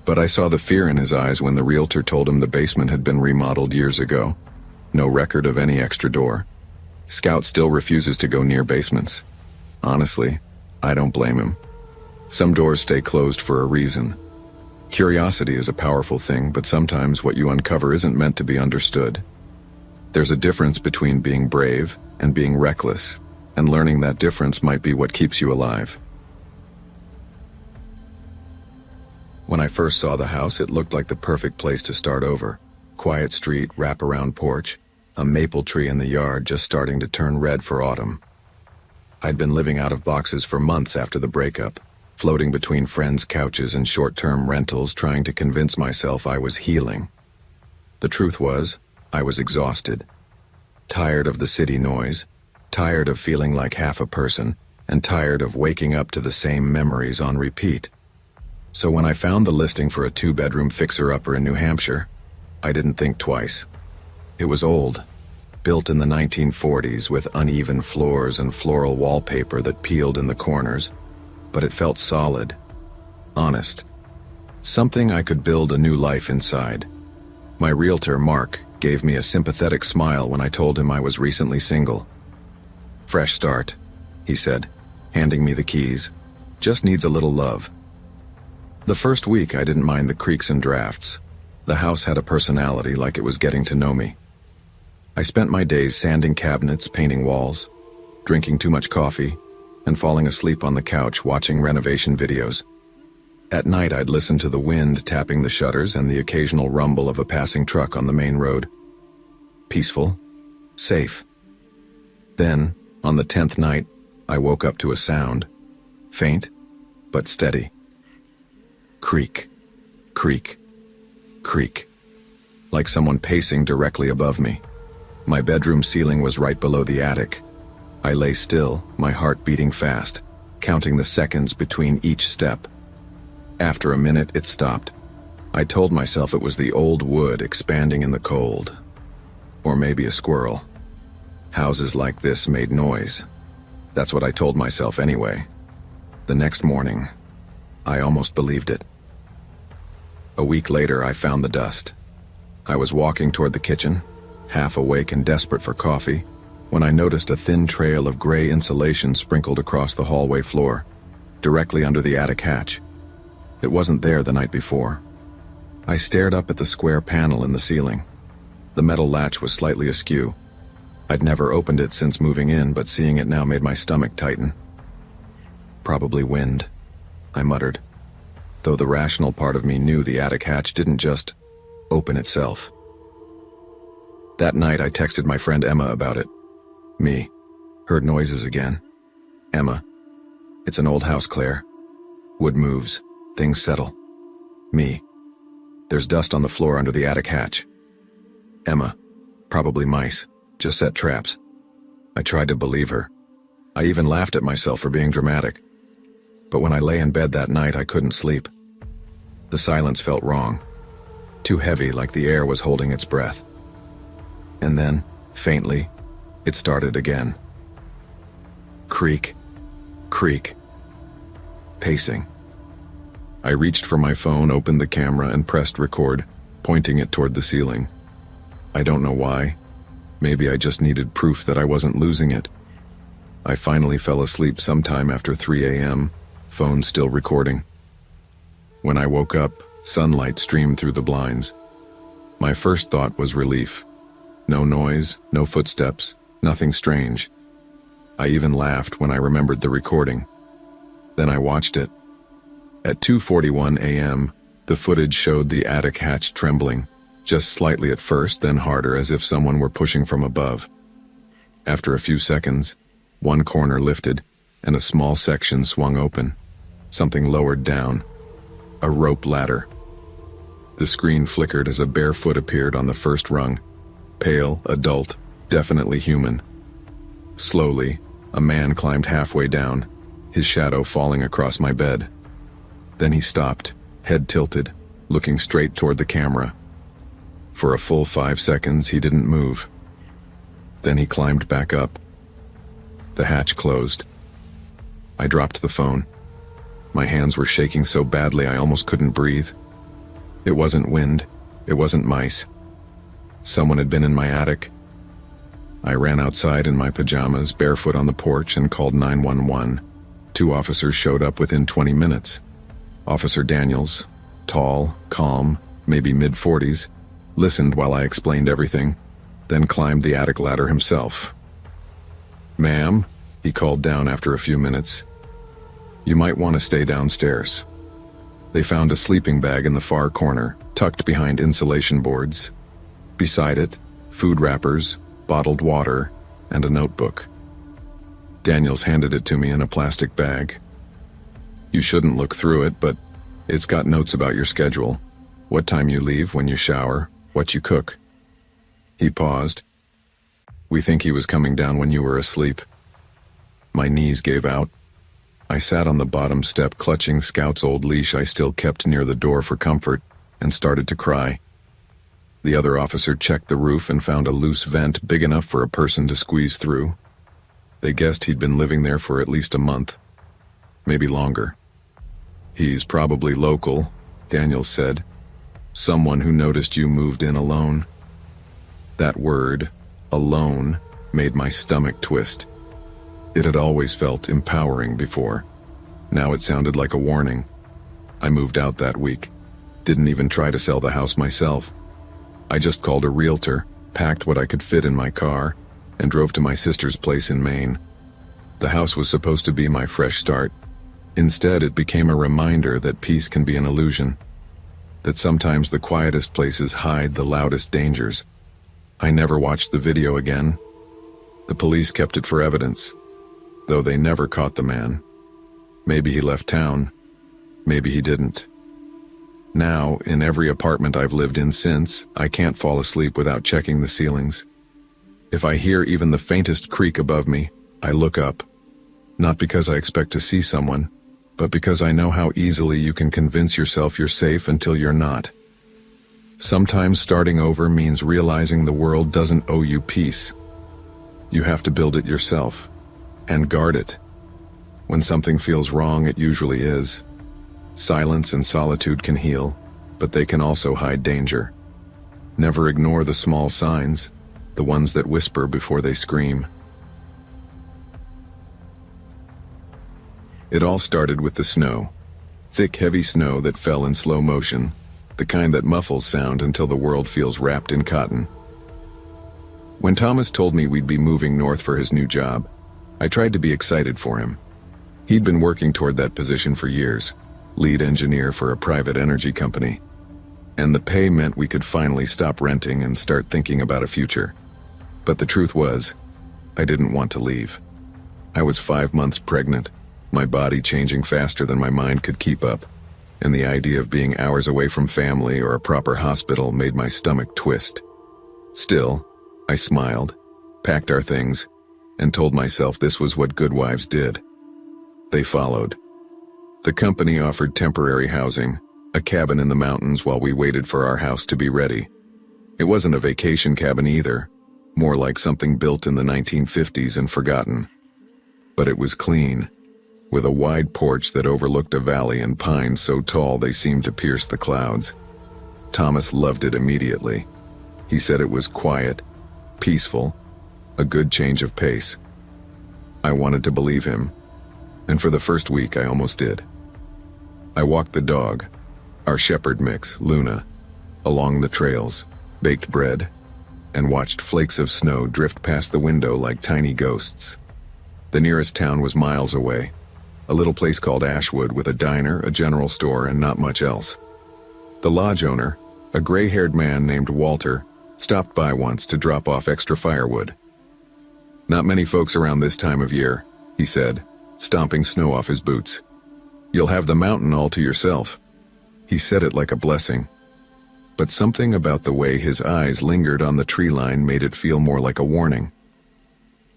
but I saw the fear in his eyes when the realtor told him the basement had been remodeled years ago. No record of any extra door. Scout still refuses to go near basements. Honestly, I don't blame him. Some doors stay closed for a reason. Curiosity is a powerful thing, but sometimes what you uncover isn't meant to be understood. There's a difference between being brave and being reckless, and learning that difference might be what keeps you alive. When I first saw the house, it looked like the perfect place to start over. Quiet street, wraparound porch, a maple tree in the yard just starting to turn red for autumn. I'd been living out of boxes for months after the breakup, floating between friends' couches and short-term rentals, trying to convince myself I was healing. The truth was, I was exhausted. Tired of the city noise, tired of feeling like half a person, and tired of waking up to the same memories on repeat. So when I found the listing for a 2-bedroom fixer-upper in New Hampshire, I didn't think twice. It was old, built in the 1940s with uneven floors and floral wallpaper that peeled in the corners, but it felt solid, honest. Something I could build a new life inside. My realtor, Mark, gave me a sympathetic smile when I told him I was recently single. "Fresh start," he said, handing me the keys. "Just needs a little love." The first week I didn't mind the creaks and drafts. The house had a personality, like it was getting to know me. I spent my days sanding cabinets, painting walls, drinking too much coffee, and falling asleep on the couch watching renovation videos. At night I'd listen to the wind tapping the shutters and the occasional rumble of a passing truck on the main road. Peaceful, safe. Then, on the 10th night, I woke up to a sound, faint but steady. Creak, creak, creak, like someone pacing directly above me. My bedroom ceiling was right below the attic. I lay still, my heart beating fast, counting the seconds between each step. After a minute, it stopped. I told myself it was the old wood expanding in the cold. Or maybe a squirrel. Houses like this made noise. That's what I told myself anyway. The next morning, I almost believed it. A week later, I found the dust. I was walking toward the kitchen, half awake and desperate for coffee, when I noticed a thin trail of gray insulation sprinkled across the hallway floor, directly under the attic hatch. It wasn't there the night before. I stared up at the square panel in the ceiling. The metal latch was slightly askew. I'd never opened it since moving in, but seeing it now made my stomach tighten. "Probably wind," I muttered, though the rational part of me knew the attic hatch didn't just open itself. That night I texted my friend Emma about it. "Me. Heard noises again." Emma. "It's an old house, Claire. Wood moves. Things settle." Me. "There's dust on the floor under the attic hatch." Emma. "Probably mice. Just set traps." I tried to believe her. I even laughed at myself for being dramatic. But when I lay in bed that night, I couldn't sleep. The silence felt wrong. Too heavy, like the air was holding its breath. And then, faintly, it started again. Creak, creak, pacing. I reached for my phone, opened the camera, and pressed record, pointing it toward the ceiling. I don't know why. Maybe I just needed proof that I wasn't losing it. I finally fell asleep sometime after 3 a.m., phone still recording. When I woke up, sunlight streamed through the blinds. My first thought was relief. No noise, no footsteps, nothing strange. I even laughed when I remembered the recording. Then I watched it. At 2:41 a.m., the footage showed the attic hatch trembling, just slightly at first, then harder, as if someone were pushing from above. After a few seconds, one corner lifted, and a small section swung open. Something lowered down. A rope ladder. The screen flickered as a bare foot appeared on the first rung. Pale, adult, definitely human. Slowly, a man climbed halfway down, his shadow falling across my bed. Then he stopped, head tilted, looking straight toward the camera. For a full 5 seconds, he didn't move. Then he climbed back up. The hatch closed. I dropped the phone. My hands were shaking so badly I almost couldn't breathe. It wasn't wind. It wasn't mice. Someone had been in my attic. I ran outside in my pajamas, barefoot on the porch, and called 911. 2 officers showed up within 20 minutes. Officer Daniels, tall, calm, maybe mid-40s, listened while I explained everything, then climbed the attic ladder himself. "Ma'am," he called down after a few minutes, "you might want to stay downstairs." They found a sleeping bag in the far corner, tucked behind insulation boards. Beside it, food wrappers, bottled water, and a notebook. Daniels handed it to me in a plastic bag. "You shouldn't look through it, but it's got notes about your schedule, what time you leave, when you shower, what you cook." He paused. "We think he was coming down when you were asleep." My knees gave out. I sat on the bottom step, clutching Scout's old leash I still kept near the door for comfort, and started to cry. The other officer checked the roof and found a loose vent big enough for a person to squeeze through. They guessed he'd been living there for at least a month, maybe longer. "He's probably local," Daniels said. "Someone who noticed you moved in alone." That word, alone, made my stomach twist. It had always felt empowering before. Now it sounded like a warning. I moved out that week. Didn't even try to sell the house myself. I just called a realtor, packed what I could fit in my car, and drove to my sister's place in Maine. The house was supposed to be my fresh start. Instead, it became a reminder that peace can be an illusion, that sometimes the quietest places hide the loudest dangers. I never watched the video again. The police kept it for evidence, though they never caught the man. Maybe he left town. Maybe he didn't. Now, in every apartment I've lived in since, I can't fall asleep without checking the ceilings. If I hear even the faintest creak above me, I look up. Not because I expect to see someone, but because I know how easily you can convince yourself you're safe until you're not. Sometimes starting over means realizing the world doesn't owe you peace. You have to build it yourself, and guard it. When something feels wrong, it usually is. Silence and solitude can heal, but they can also hide danger. Never ignore the small signs, the ones that whisper before they scream. It all started with the snow. Thick, heavy snow that fell in slow motion, the kind that muffles sound until the world feels wrapped in cotton. When Thomas told me we'd be moving north for his new job, I tried to be excited for him. He'd been working toward that position for years, lead engineer for a private energy company. And the pay meant we could finally stop renting and start thinking about a future. But the truth was, I didn't want to leave. I was 5 months pregnant, my body changing faster than my mind could keep up, and the idea of being hours away from family or a proper hospital made my stomach twist. Still, I smiled, packed our things, and told myself this was what good wives did. They followed. The company offered temporary housing, a cabin in the mountains while we waited for our house to be ready. It wasn't a vacation cabin either, more like something built in the 1950s and forgotten. But it was clean. with a wide porch that overlooked a valley and pines so tall they seemed to pierce the clouds. Thomas loved it immediately. He said it was quiet, peaceful, a good change of pace. I wanted to believe him, and for the first week I almost did. I walked the dog, our shepherd mix, Luna, along the trails, baked bread, and watched flakes of snow drift past the window like tiny ghosts. The nearest town was miles away, a little place called Ashwood with a diner, a general store, and not much else. The lodge owner, a gray-haired man named Walter, stopped by once to drop off extra firewood. "Not many folks around this time of year," he said, stomping snow off his boots. "You'll have the mountain all to yourself." He said it like a blessing, but something about the way his eyes lingered on the tree line made it feel more like a warning.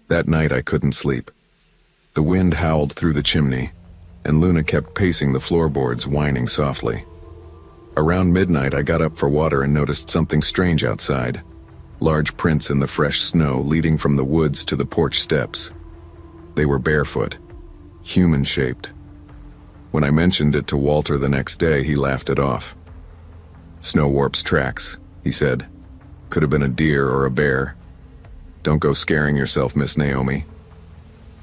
That night I couldn't sleep. The wind howled through the chimney, and Luna kept pacing the floorboards, whining softly. Around midnight I got up for water and noticed something strange outside. Large prints in the fresh snow leading from the woods to the porch steps. They were barefoot, human-shaped. When I mentioned it to Walter the next day, he laughed it off. "Snow warps tracks," he said. "Could have been a deer or a bear. Don't go scaring yourself, Miss Naomi."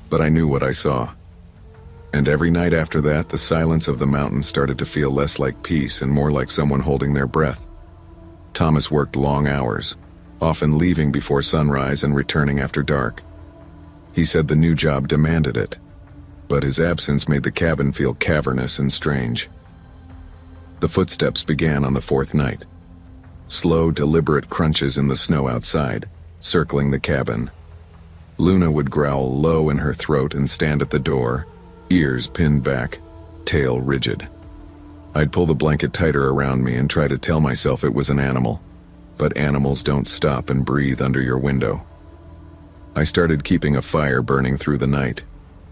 But I knew what I saw. And every night after that, the silence of the mountain started to feel less like peace and more like someone holding their breath. Thomas worked long hours, often leaving before sunrise and returning after dark. He said the new job demanded it, but his absence made the cabin feel cavernous and strange. The footsteps began on the fourth night. Slow, deliberate crunches in the snow outside, circling the cabin. Luna would growl low in her throat and stand at the door, ears pinned back, tail rigid. I'd pull the blanket tighter around me and try to tell myself it was an animal, but animals don't stop and breathe under your window. I started keeping a fire burning through the night,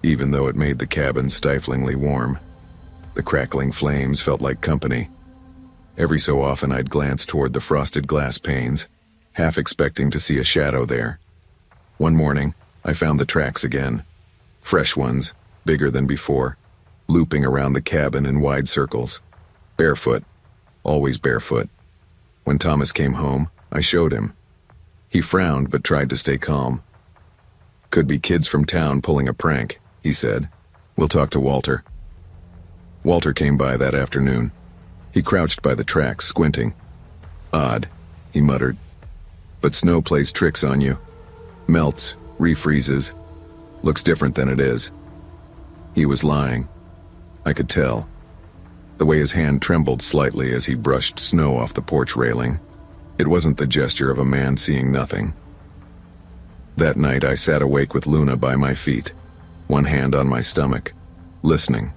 even though it made the cabin stiflingly warm. The crackling flames felt like company. Every so often I'd glance toward the frosted glass panes, half expecting to see a shadow there. One morning, I found the tracks again. Fresh ones, bigger than before, looping around the cabin in wide circles. Barefoot, always barefoot. When Thomas came home, I showed him. He frowned but tried to stay calm. "Could be kids from town pulling a prank," he said. "We'll talk to Walter." Walter came by that afternoon. He crouched by the tracks, squinting. "Odd," he muttered. "But snow plays tricks on you. Melts, refreezes, looks different than it is." He was lying. I could tell. The way his hand trembled slightly as he brushed snow off the porch railing. It wasn't the gesture of a man seeing nothing. That night I sat awake with Luna by my feet, one hand on my stomach, listening.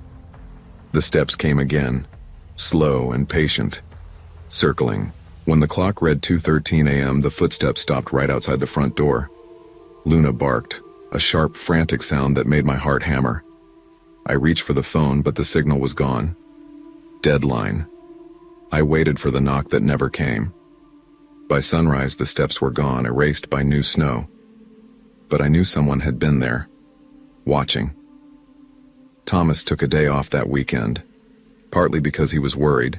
The steps came again, slow and patient, circling. When the clock read 2:13 a.m., the footsteps stopped right outside the front door. Luna barked, a sharp, frantic sound that made my heart hammer. I reached for the phone, but the signal was gone. Deadline. I waited for the knock that never came. By sunrise, the steps were gone, erased by new snow. But I knew someone had been there, watching. Thomas took a day off that weekend, partly because he was worried,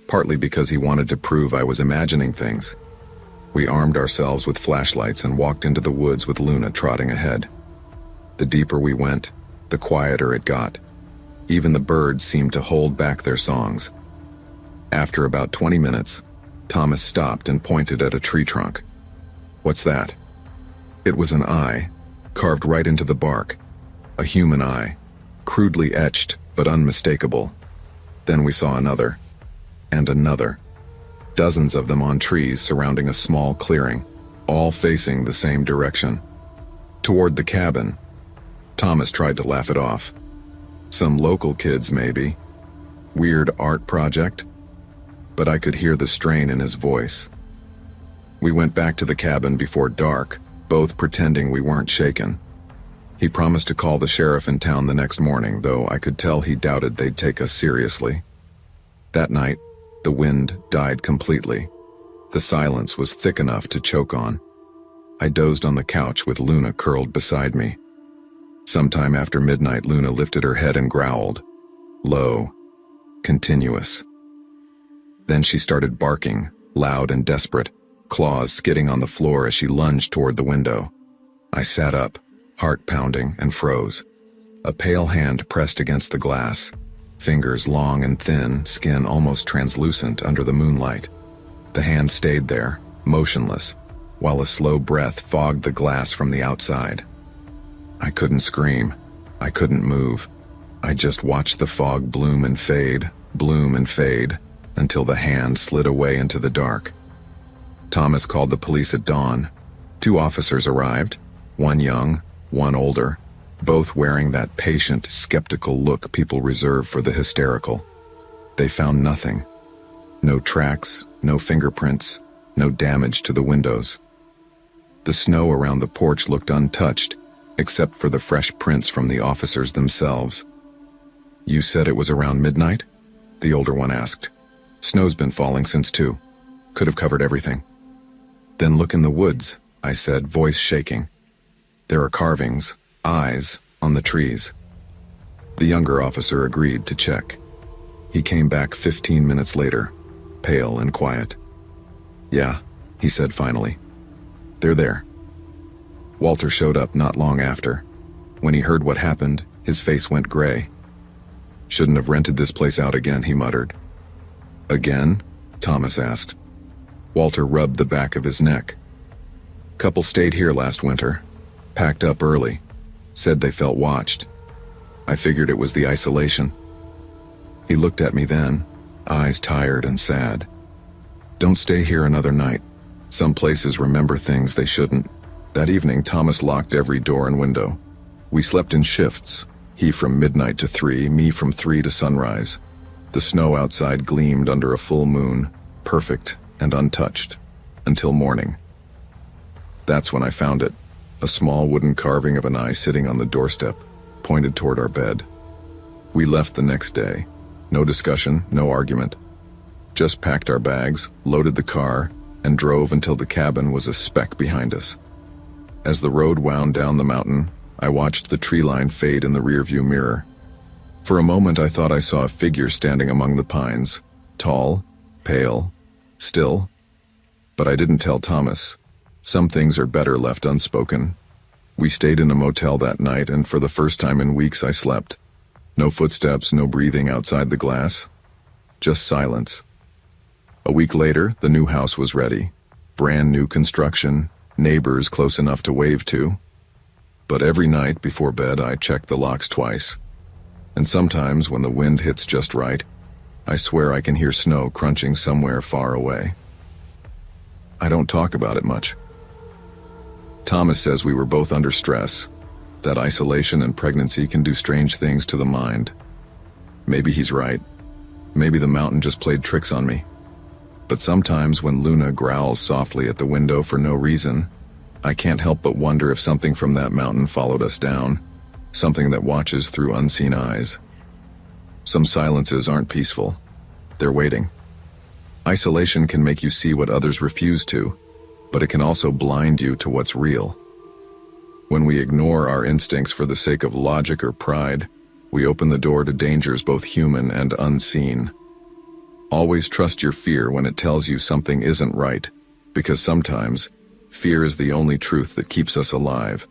partly because he wanted to prove I was imagining things. We armed ourselves with flashlights and walked into the woods with Luna trotting ahead. The deeper we went, the quieter it got. Even the birds seemed to hold back their songs. After about 20 minutes, Thomas stopped and pointed at a tree trunk. "What's that?" It was an eye, carved right into the bark. A human eye, crudely etched but unmistakable. Then we saw another, and another. Dozens of them on trees surrounding a small clearing, all facing the same direction. Toward the cabin. Thomas tried to laugh it off. Some local kids, maybe. Weird art project. But I could hear the strain in his voice. We went back to the cabin before dark, both pretending we weren't shaken. He promised to call the sheriff in town the next morning, though I could tell he doubted they'd take us seriously. That night, the wind died completely. The silence was thick enough to choke on. I dozed on the couch with Luna curled beside me. Sometime after midnight, Luna lifted her head and growled. Low. Continuous. Then she started barking, loud and desperate, claws skidding on the floor as she lunged toward the window. I sat up, heart pounding, and froze. A pale hand pressed against the glass, fingers long and thin, skin almost translucent under the moonlight. The hand stayed there, motionless, while a slow breath fogged the glass from the outside. I couldn't scream. I couldn't move. I just watched the fog bloom and fade, until the hand slid away into the dark. Thomas called the police at dawn. 2 officers arrived, one young, one older, both wearing that patient, skeptical look people reserve for the hysterical. They found nothing. No tracks, no fingerprints, no damage to the windows. The snow around the porch looked untouched, except for the fresh prints from the officers themselves. You said it was around midnight? The older one asked. Snow's been falling since 2. Could have covered everything. Then look in the woods, I said, voice shaking. There are carvings, eyes, on the trees. The younger officer agreed to check. He came back 15 minutes later, pale and quiet. Yeah, he said finally. They're there. Walter showed up not long after. When he heard what happened, his face went gray. Shouldn't have rented this place out again, he muttered. Again? Thomas asked. Walter rubbed the back of his neck. Couple stayed here last winter. Packed up early. Said they felt watched. I figured it was the isolation. He looked at me then, eyes tired and sad. Don't stay here another night. Some places remember things they shouldn't. That evening, Thomas locked every door and window. We slept in shifts. He from midnight to 3, me from 3 to sunrise. The snow outside gleamed under a full moon, perfect and untouched, until morning. That's when I found it, a small wooden carving of an eye sitting on the doorstep, pointed toward our bed. We left the next day. No discussion, no argument. Just packed our bags, loaded the car, and drove until the cabin was a speck behind us. As the road wound down the mountain, I watched the tree line fade in the rearview mirror. For a moment I thought I saw a figure standing among the pines, tall, pale, still. But I didn't tell Thomas. Some things are better left unspoken. We stayed in a motel that night, and for the first time in weeks I slept. No footsteps, no breathing outside the glass. Just silence. A week later, the new house was ready. Brand new construction, neighbors close enough to wave to. But every night before bed I check the locks twice. And sometimes when the wind hits just right, I swear I can hear snow crunching somewhere far away. I don't talk about it much. Thomas says we were both under stress, that isolation and pregnancy can do strange things to the mind. Maybe he's right. Maybe the mountain just played tricks on me. But sometimes when Luna growls softly at the window for no reason, I can't help but wonder if something from that mountain followed us down, something that watches through unseen eyes. Some silences aren't peaceful. They're waiting. Isolation can make you see what others refuse to, but it can also blind you to what's real. When we ignore our instincts for the sake of logic or pride, we open the door to dangers both human and unseen. Always trust your fear when it tells you something isn't right, because sometimes fear is the only truth that keeps us alive.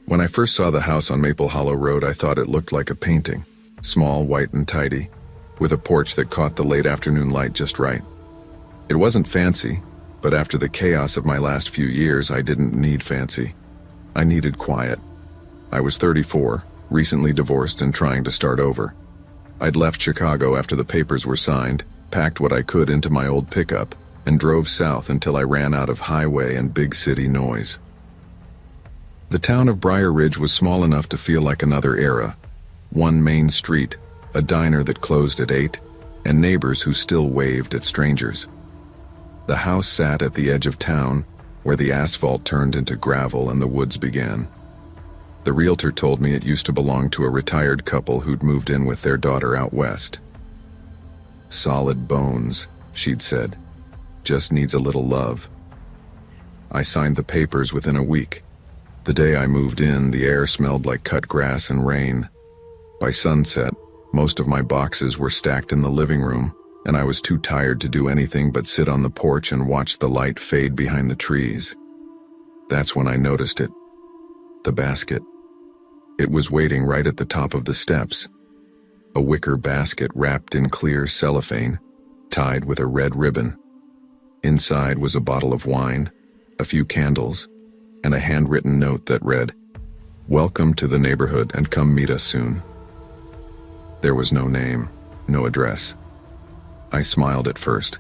When I first saw the house on Maple Hollow Road, I thought it looked like a painting, small, white, and tidy, with a porch that caught the late afternoon light just right. It wasn't fancy, but after the chaos of my last few years, I didn't need fancy. I needed quiet. I was 34, recently divorced and trying to start over. I'd left Chicago after the papers were signed, packed what I could into my old pickup, and drove south until I ran out of highway and big city noise. The town of Briar Ridge was small enough to feel like another era. One main street, a diner that closed at 8, and neighbors who still waved at strangers. The house sat at the edge of town, where the asphalt turned into gravel and the woods began. The realtor told me it used to belong to a retired couple who'd moved in with their daughter out west. Solid bones, she'd said. Just needs a little love. I signed the papers within a week. The day I moved in, the air smelled like cut grass and rain. By sunset, most of my boxes were stacked in the living room, and I was too tired to do anything but sit on the porch and watch the light fade behind the trees. That's when I noticed it. The basket. It was waiting right at the top of the steps. A wicker basket wrapped in clear cellophane, tied with a red ribbon. Inside was a bottle of wine, a few candles, and a handwritten note that read, "Welcome to the neighborhood and come meet us soon." There was no name, no address. I smiled at first,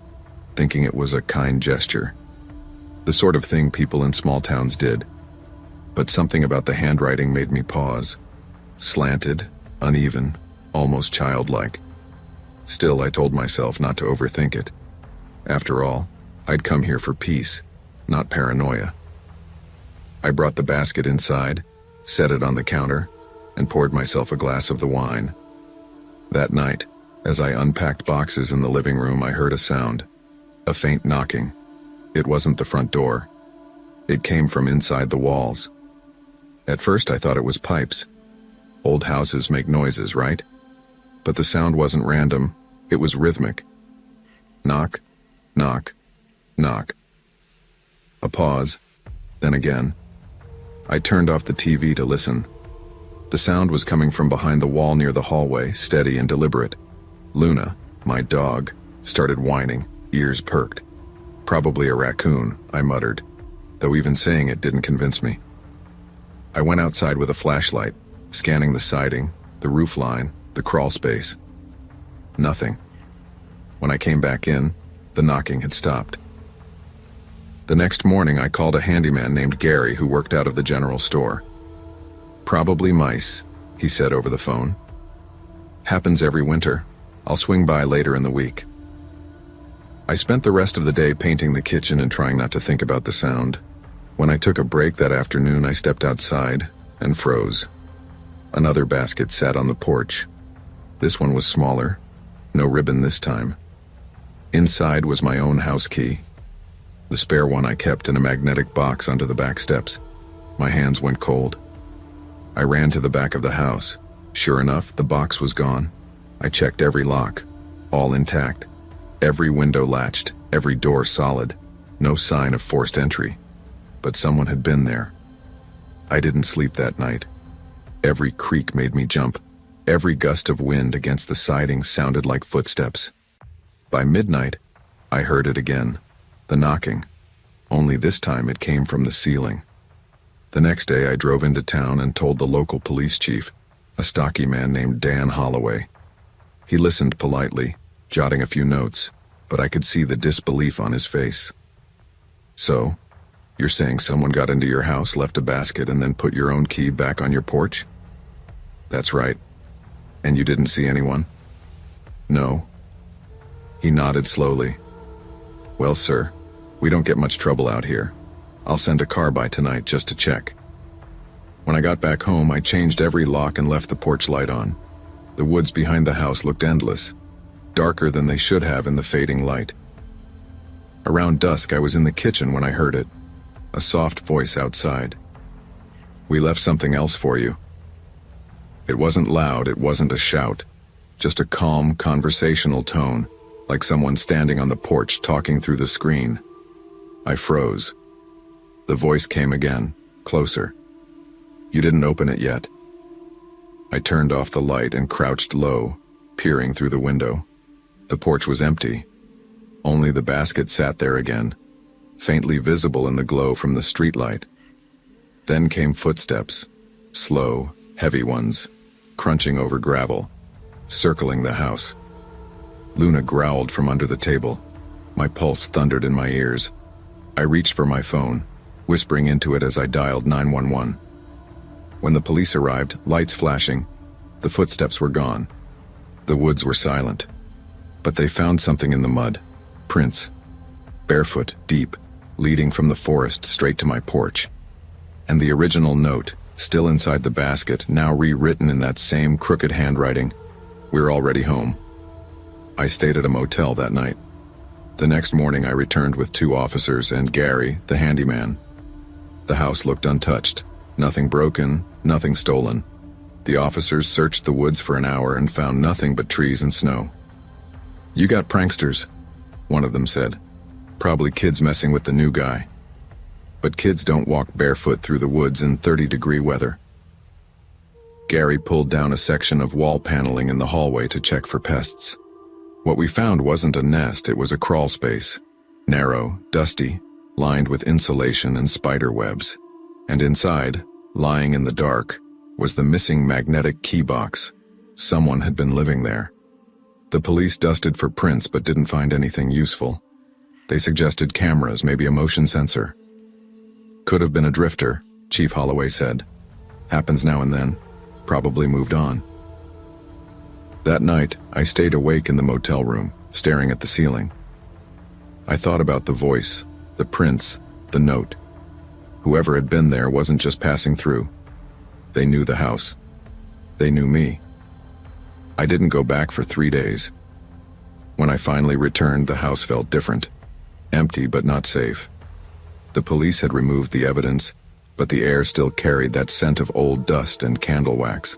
thinking it was a kind gesture, the sort of thing people in small towns did. But something about the handwriting made me pause. Slanted, uneven, almost childlike. Still, I told myself not to overthink it. After all, I'd come here for peace, not paranoia. I brought the basket inside, set it on the counter, and poured myself a glass of the wine. That night, as I unpacked boxes in the living room, I heard a sound, a faint knocking. It wasn't the front door. It came from inside the walls. At first I thought it was pipes. Old houses make noises, right? But the sound wasn't random, it was rhythmic. Knock, knock, knock. A pause, then again. I turned off the TV to listen. The sound was coming from behind the wall near the hallway, steady and deliberate. Luna, my dog, started whining, ears perked. Probably a raccoon, I muttered, though even saying it didn't convince me. I went outside with a flashlight, scanning the siding, the roof line, the crawl space. Nothing. When I came back in, the knocking had stopped. The next morning I called a handyman named Gary who worked out of the general store. "Probably mice," he said over the phone. "Happens every winter. I'll swing by later in the week." I spent the rest of the day painting the kitchen and trying not to think about the sound. When I took a break that afternoon, I stepped outside and froze. Another basket sat on the porch. This one was smaller, no ribbon this time. Inside was my own house key. The spare one I kept in a magnetic box under the back steps. My hands went cold. I ran to the back of the house. Sure enough, the box was gone. I checked every lock, all intact. Every window latched, every door solid. No sign of forced entry. But someone had been there. I didn't sleep that night. Every creak made me jump. Every gust of wind against the siding sounded like footsteps. By midnight, I heard it again. The knocking. Only this time it came from the ceiling. The next day I drove into town and told the local police chief, a stocky man named Dan Holloway. He listened politely, jotting a few notes, but I could see the disbelief on his face. "So, you're saying someone got into your house, left a basket, and then put your own key back on your porch?" "That's right. And you didn't see anyone?" "No." He nodded slowly. "Well, sir, we don't get much trouble out here. I'll send a car by tonight just to check." When I got back home, I changed every lock and left the porch light on. The woods behind the house looked endless, darker than they should have in the fading light. Around dusk, I was in the kitchen when I heard it, a soft voice outside. "We left something else for you." It wasn't loud, it wasn't a shout, just a calm, conversational tone, like someone standing on the porch talking through the screen. I froze. The voice came again, closer. "You didn't open it yet." I turned off the light and crouched low, peering through the window. The porch was empty. Only the basket sat there again, faintly visible in the glow from the streetlight. Then came footsteps, slow, heavy ones, crunching over gravel, circling the house. Luna growled from under the table. My pulse thundered in my ears. I reached for my phone, whispering into it as I dialed 911. When the police arrived, lights flashing, the footsteps were gone. The woods were silent. But they found something in the mud. Prints. Barefoot, deep, leading from the forest straight to my porch. And the original note, still inside the basket, now rewritten in that same crooked handwriting. "We're already home." I stayed at a motel that night. The next morning I returned with 2 officers and Gary, the handyman. The house looked untouched. Nothing broken, nothing stolen. The officers searched the woods for an hour and found nothing but trees and snow. "You got pranksters," one of them said. "Probably kids messing with the new guy." But kids don't walk barefoot through the woods in 30-degree weather. Gary pulled down a section of wall paneling in the hallway to check for pests. What we found wasn't a nest, it was a crawl space. Narrow, dusty, lined with insulation and spider webs. And inside, lying in the dark, was the missing magnetic key box. Someone had been living there. The police dusted for prints but didn't find anything useful. They suggested cameras, maybe a motion sensor. "Could have been a drifter," Chief Holloway said. "Happens now and then. Probably moved on." That night, I stayed awake in the motel room, staring at the ceiling. I thought about the voice, the prints, the note. Whoever had been there wasn't just passing through. They knew the house. They knew me. I didn't go back for 3 days. When I finally returned, the house felt different. Empty but not safe. The police had removed the evidence, but the air still carried that scent of old dust and candle wax.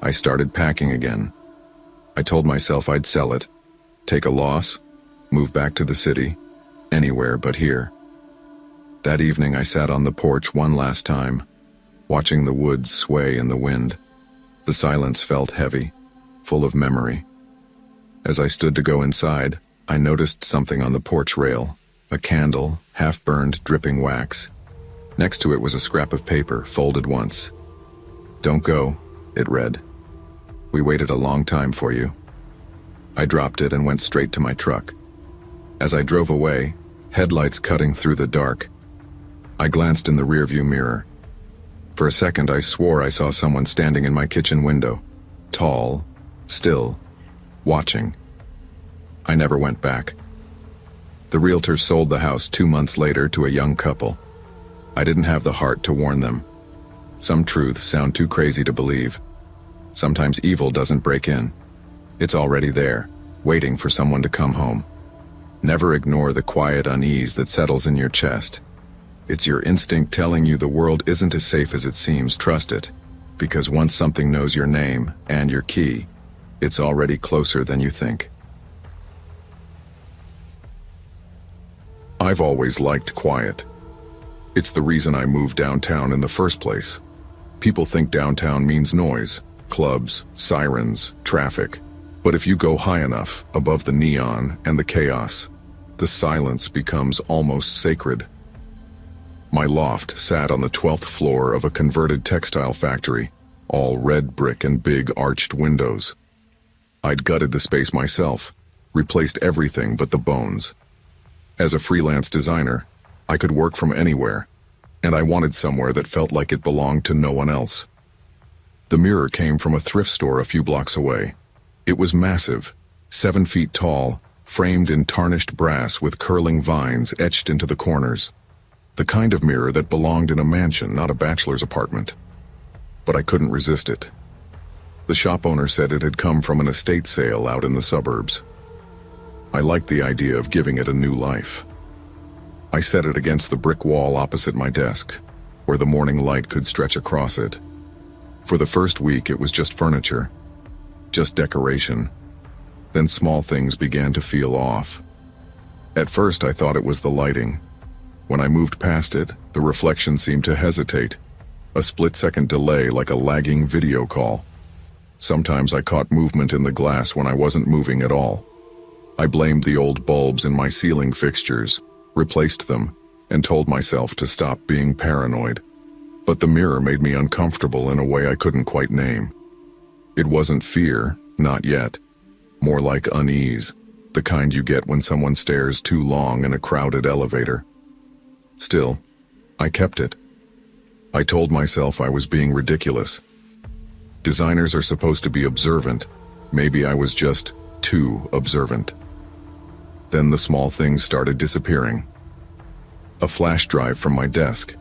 I started packing again. I told myself I'd sell it, take a loss, move back to the city, anywhere but here. That evening I sat on the porch one last time, watching the woods sway in the wind. The silence felt heavy, full of memory. As I stood to go inside, I noticed something on the porch rail, a candle, half-burned, dripping wax. Next to it was a scrap of paper, folded once. "Don't go," it read. "We waited a long time for you." I dropped it and went straight to my truck. As I drove away, headlights cutting through the dark, I glanced in the rearview mirror. For a second I swore I saw someone standing in my kitchen window, tall, still, watching. I never went back. The realtor sold the house 2 months later to a young couple. I didn't have the heart to warn them. Some truths sound too crazy to believe. Sometimes evil doesn't break in. It's already there, waiting for someone to come home. Never ignore the quiet unease that settles in your chest. It's your instinct telling you the world isn't as safe as it seems. Trust it, because once something knows your name and your key, it's already closer than you think. I've always liked quiet. It's the reason I moved downtown in the first place. People think downtown means noise, clubs, sirens, traffic. But if you go high enough, above the neon and the chaos, the silence becomes almost sacred. My loft sat on the 12th floor of a converted textile factory, all red brick and big arched windows. I'd gutted the space myself, replaced everything but the bones. As a freelance designer, I could work from anywhere, and I wanted somewhere that felt like it belonged to no one else. The mirror came from a thrift store a few blocks away. It was massive, 7 feet tall, framed in tarnished brass with curling vines etched into the corners. The kind of mirror that belonged in a mansion, not a bachelor's apartment. But I couldn't resist it. The shop owner said it had come from an estate sale out in the suburbs. I liked the idea of giving it a new life. I set it against the brick wall opposite my desk, where the morning light could stretch across it. For the first week, it was just furniture, just decoration. Then small things began to feel off. At first, I thought it was the lighting. When I moved past it, the reflection seemed to hesitate, a split-second delay like a lagging video call. Sometimes I caught movement in the glass when I wasn't moving at all. I blamed the old bulbs in my ceiling fixtures, replaced them, and told myself to stop being paranoid. But the mirror made me uncomfortable in a way I couldn't quite name. It wasn't fear, not yet. More like unease, the kind you get when someone stares too long in a crowded elevator. Still, I kept it. I told myself I was being ridiculous. Designers are supposed to be observant. Maybe I was just too observant. Then the small things started disappearing. A flash drive from my desk,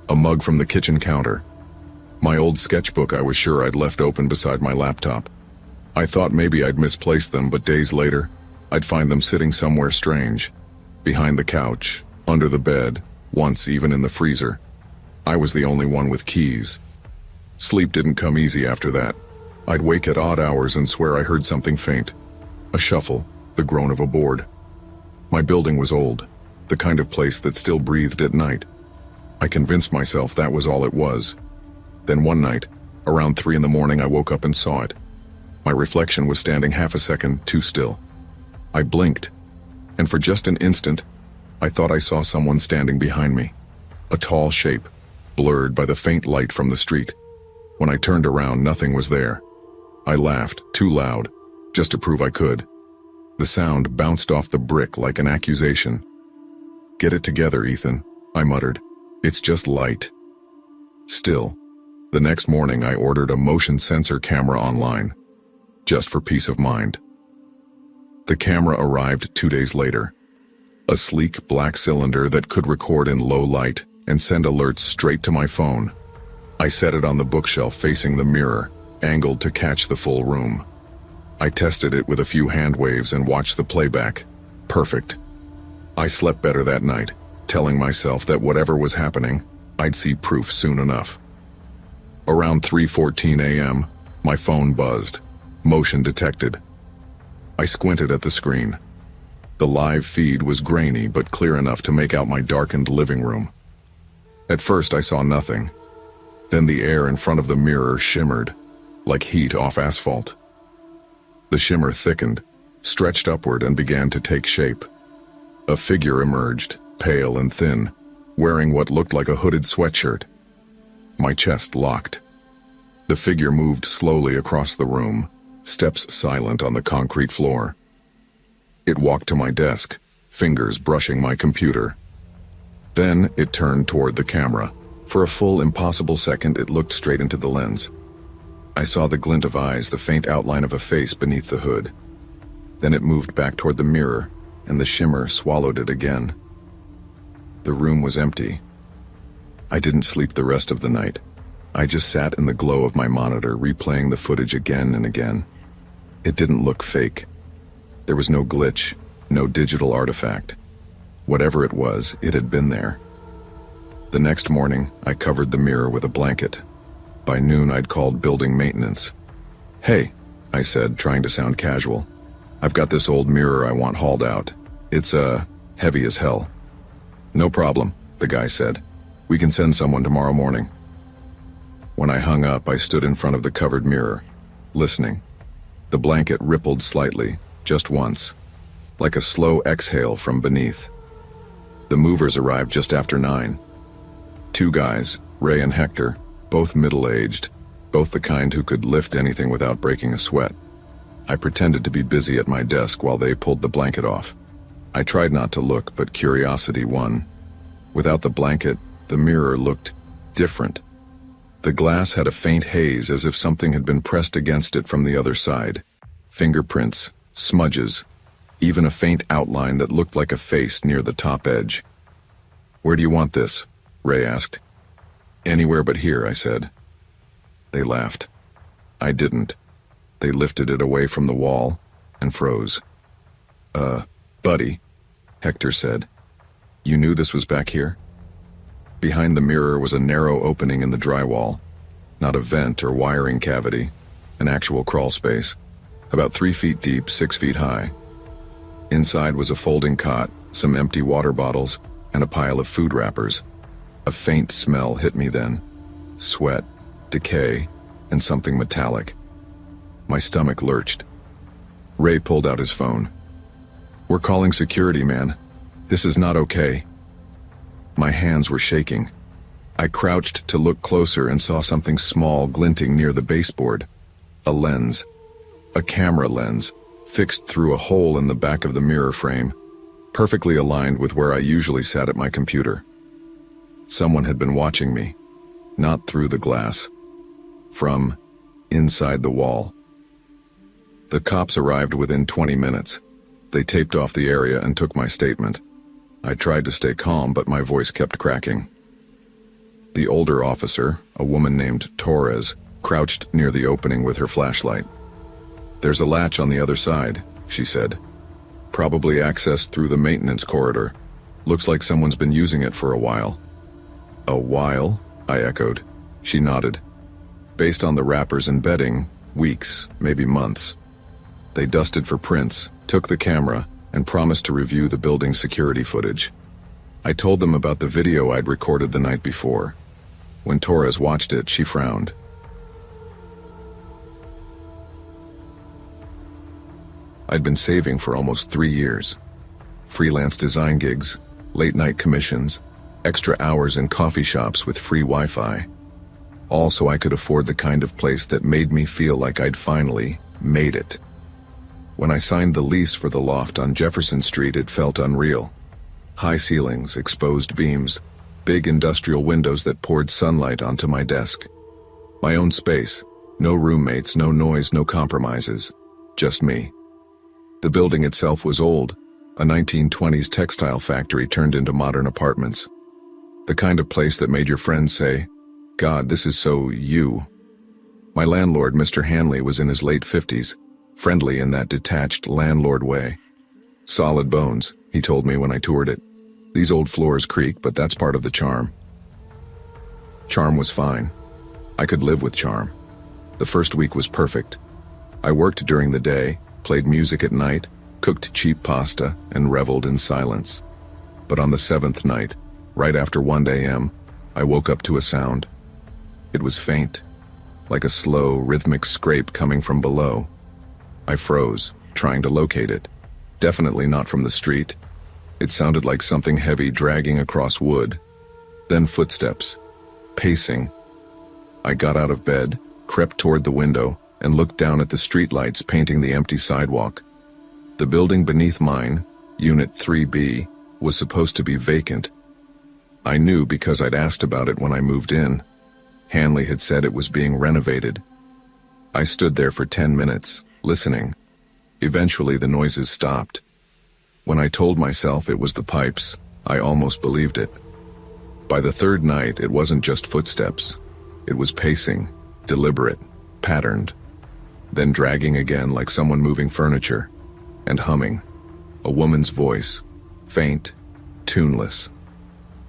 a mug from the kitchen counter, my old sketchbook I was sure I'd left open beside my laptop. I thought maybe I'd misplaced them, but days later, I'd find them sitting somewhere strange. Behind the couch, under the bed, once even in the freezer. I was the only one with keys. Sleep didn't come easy after that. I'd wake at odd hours and swear I heard something faint. A shuffle, the groan of a board. My building was old, the kind of place that still breathed at night. I convinced myself that was all it was. Then one night, around 3 a.m, I woke up and saw it. My reflection was standing half a second too still. I blinked, and for just an instant, I thought I saw someone standing behind me. A tall shape, blurred by the faint light from the street. When I turned around, nothing was there. I laughed, too loud, just to prove I could. The sound bounced off the brick like an accusation. "Get it together, Ethan," I muttered. "It's just light." Still, the next morning I ordered a motion sensor camera online, just for peace of mind. The camera arrived 2 days later. A sleek black cylinder that could record in low light and send alerts straight to my phone. I set it on the bookshelf facing the mirror, angled to catch the full room. I tested it with a few hand waves and watched the playback. Perfect. I slept better that night, telling myself that whatever was happening, I'd see proof soon enough. Around 3:14 a.m., my phone buzzed. Motion detected. I squinted at the screen. The live feed was grainy but clear enough to make out my darkened living room. At first I saw nothing. Then the air in front of the mirror shimmered, like heat off asphalt. The shimmer thickened, stretched upward and began to take shape. A figure emerged, pale and thin, wearing what looked like a hooded sweatshirt. My chest locked. The figure moved slowly across the room, steps silent on the concrete floor. It walked to my desk, fingers brushing my computer. Then it turned toward the camera. For a full, impossible second, it looked straight into the lens. I saw the glint of eyes, the faint outline of a face beneath the hood. Then it moved back toward the mirror, and the shimmer swallowed it again. The room was empty. I didn't sleep the rest of the night. I just sat in the glow of my monitor, replaying the footage again and again. It didn't look fake. There was no glitch, no digital artifact. Whatever it was, it had been there. The next morning, I covered the mirror with a blanket. By noon, I'd called building maintenance. "Hey," I said, trying to sound casual. "I've got this old mirror I want hauled out. It's, heavy as hell." "No problem," the guy said. "We can send someone tomorrow morning." When I hung up, I stood in front of the covered mirror, listening. The blanket rippled slightly, just once, like a slow exhale from beneath. The movers arrived just after 9. 2 guys, Ray and Hector, both middle-aged, both the kind who could lift anything without breaking a sweat. I pretended to be busy at my desk while they pulled the blanket off. I tried not to look, but curiosity won. Without the blanket, the mirror looked different. The glass had a faint haze, as if something had been pressed against it from the other side. Fingerprints, smudges, even a faint outline that looked like a face near the top edge. "Where do you want this?" Ray asked. "Anywhere but here," I said. They laughed. I didn't. They lifted it away from the wall and froze. Buddy," Hector said. "You knew this was back here?" Behind the mirror was a narrow opening in the drywall. Not a vent or wiring cavity, an actual crawl space. About 3 feet deep, 6 feet high. Inside was a folding cot, some empty water bottles, and a pile of food wrappers. A faint smell hit me then. Sweat, decay, and something metallic. My stomach lurched. Ray pulled out his phone. "We're calling security, man. This is not okay." My hands were shaking. I crouched to look closer and saw something small glinting near the baseboard. A lens. A camera lens, fixed through a hole in the back of the mirror frame, perfectly aligned with where I usually sat at my computer. Someone had been watching me, not through the glass, from inside the wall. The cops arrived within 20 minutes. They taped off the area and took my statement. I tried to stay calm, but my voice kept cracking. The older officer, a woman named Torres, crouched near the opening with her flashlight. "There's a latch on the other side," she said. Probably accessed through the maintenance corridor. Looks like someone's been using it for a while. A while? I echoed. She nodded. Based on the wrappers and bedding, weeks, maybe months. They dusted for prints, took the camera, and promised to review the building's security footage. I told them about the video I'd recorded the night before. When Torres watched it, she frowned. I'd been saving for almost 3 years. Freelance design gigs, late-night commissions, extra hours in coffee shops with free Wi-Fi. All so I could afford the kind of place that made me feel like I'd finally made it. When I signed the lease for the loft on Jefferson Street, it felt unreal. High ceilings, exposed beams, big industrial windows that poured sunlight onto my desk. My own space, no roommates, no noise, no compromises, just me. The building itself was old, a 1920s textile factory turned into modern apartments. The kind of place that made your friends say, "God, this is so you." My landlord, Mr. Hanley, was in his late 50s, friendly in that detached landlord way. "Solid bones," he told me when I toured it. "These old floors creak, but that's part of the charm." Charm was fine. I could live with charm. The first week was perfect. I worked during the day, played music at night, cooked cheap pasta, and reveled in silence. But on the 7th night, right after 1 a.m., I woke up to a sound. It was faint, like a slow, rhythmic scrape coming from below. I froze, trying to locate it. Definitely not from the street. It sounded like something heavy dragging across wood. Then footsteps. Pacing. I got out of bed, crept toward the window, and looked down at the streetlights painting the empty sidewalk. The building beneath mine, Unit 3B, was supposed to be vacant. I knew because I'd asked about it when I moved in. Hanley had said it was being renovated. I stood there for 10 minutes, listening. Eventually the noises stopped. When I told myself it was the pipes, I almost believed it. By the 3rd night, it wasn't just footsteps. It was pacing, deliberate, patterned. Then dragging again like someone moving furniture, and humming. A woman's voice, faint, tuneless.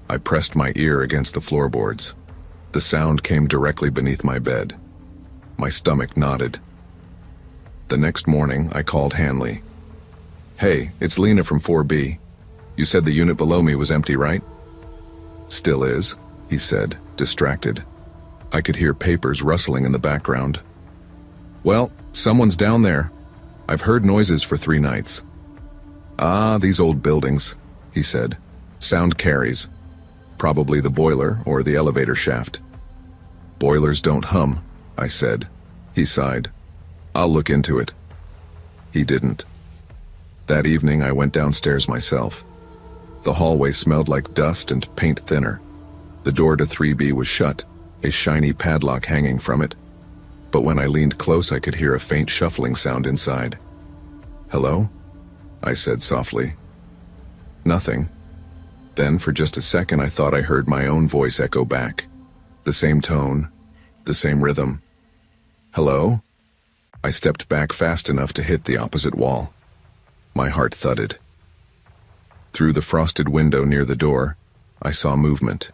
I pressed my ear against the floorboards. The sound came directly beneath my bed. My stomach knotted. The next morning, I called Hanley. "Hey, it's Lena from 4B. You said the unit below me was empty, right?" "Still is," he said, distracted. I could hear papers rustling in the background. "Well, someone's down there. I've heard noises for 3 nights." "Ah, these old buildings," he said. "Sound carries. Probably the boiler or the elevator shaft." "Boilers don't hum," I said. He sighed. "I'll look into it." He didn't. That evening I went downstairs myself. The hallway smelled like dust and paint thinner. The door to 3B was shut, a shiny padlock hanging from it. But when I leaned close, I could hear a faint shuffling sound inside. "Hello?" I said softly. Nothing. Then for just a second I thought I heard my own voice echo back. The same tone, the same rhythm. "Hello?" I stepped back fast enough to hit the opposite wall. My heart thudded. Through the frosted window near the door, I saw movement.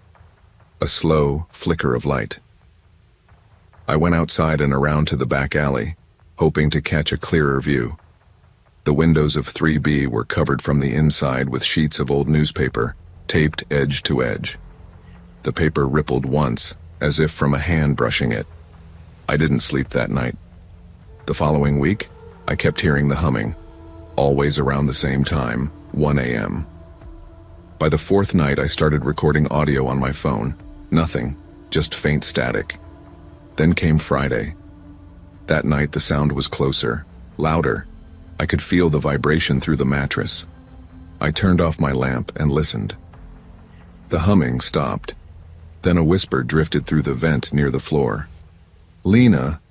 A slow flicker of light. I went outside and around to the back alley, hoping to catch a clearer view. The windows of 3B were covered from the inside with sheets of old newspaper, taped edge to edge. The paper rippled once, as if from a hand brushing it. I didn't sleep that night. The following week, I kept hearing the humming, always around the same time, 1 a.m. By the 4th night, I started recording audio on my phone. Nothing, just faint static. Then came Friday. That night, the sound was closer, louder. I could feel the vibration through the mattress. I turned off my lamp and listened. The humming stopped. Then a whisper drifted through the vent near the floor. "Lena."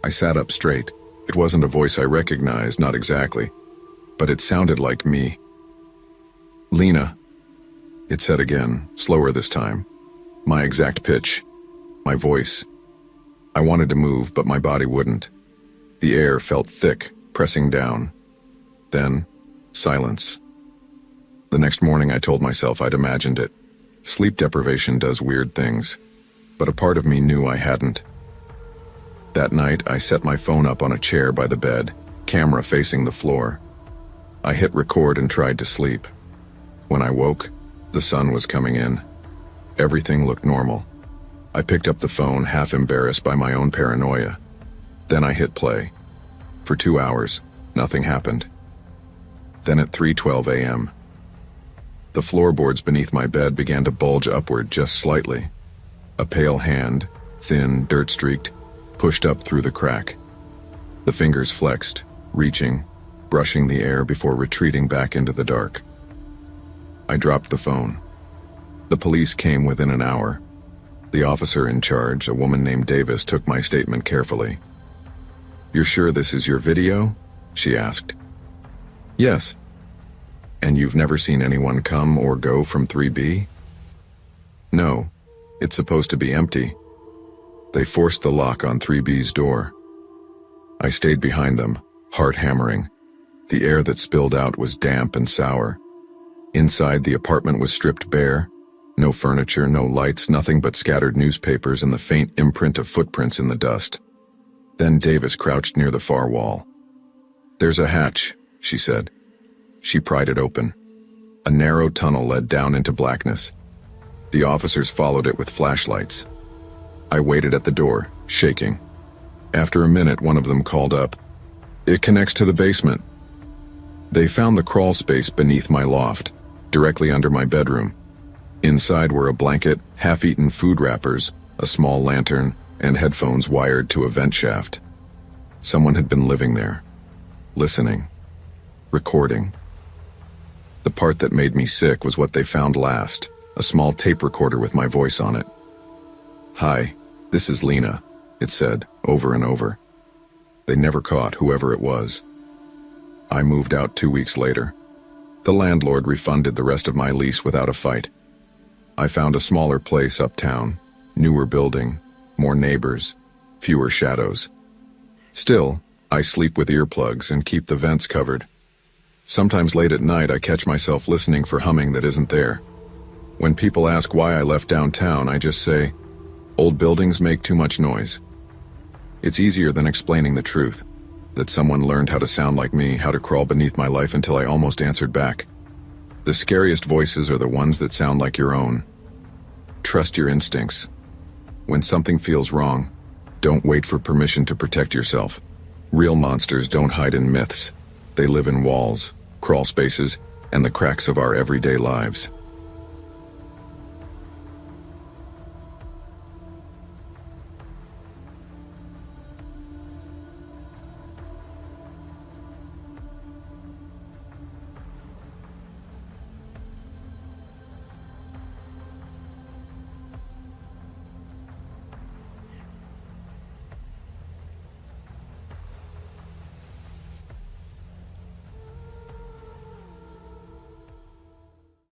I sat up straight. It wasn't a voice I recognized, not exactly, but it sounded like me. "Lena," it said again, slower this time. My exact pitch. My voice. I wanted to move, but my body wouldn't. The air felt thick, pressing down. Then, Silence. The next morning I told myself I'd imagined it. Sleep deprivation does weird things, but a part of me knew I hadn't. That night, I set my phone up on a chair by the bed, camera facing the floor. I hit record and tried to sleep. When I woke, the sun was coming in. Everything looked normal. I picked up the phone, half embarrassed by my own paranoia. Then I hit play. For 2 hours, nothing happened. Then at 3:12 a.m., the floorboards beneath my bed began to bulge upward just slightly. A pale hand, thin, dirt-streaked, pushed up through the crack. The fingers flexed, reaching, brushing the air before retreating back into the dark. I dropped the phone. The police came within an hour. The officer in charge, a woman named Davis, took my statement carefully. "You're sure this is your video?" she asked. "Yes." "And you've never seen anyone come or go from 3B? "No. It's supposed to be empty. They forced the lock on 3B's door." I stayed behind them, heart hammering. The air that spilled out was damp and sour. Inside, the apartment was stripped bare. No furniture, no lights, nothing but scattered newspapers and the faint imprint of footprints in the dust. Then Davis crouched near the far wall. "There's a hatch," she said. She pried it open. A narrow tunnel led down into blackness. The officers followed it with flashlights. I waited at the door, shaking. After a minute, one of them called up, "It connects to the basement." They found the crawl space beneath my loft, directly under my bedroom. Inside were a blanket, half-eaten food wrappers, a small lantern, and headphones wired to a vent shaft. Someone had been living there, listening, recording. The part that made me sick was what they found last, a small tape recorder with my voice on it. "Hi, this is Lena," it said, over and over. They never caught whoever it was. I moved out 2 weeks later. The landlord refunded the rest of my lease without a fight. I found a smaller place uptown, newer building, more neighbors, fewer shadows. Still, I sleep with earplugs and keep the vents covered. Sometimes late at night I catch myself listening for humming that isn't there. When people ask why I left downtown, I just say, old buildings make too much noise. It's easier than explaining the truth, that someone learned how to sound like me, how to crawl beneath my life until I almost answered back. The scariest voices are the ones that sound like your own. Trust your instincts. When something feels wrong, don't wait for permission to protect yourself. Real monsters don't hide in myths. They live in walls, crawl spaces, and the cracks of our everyday lives.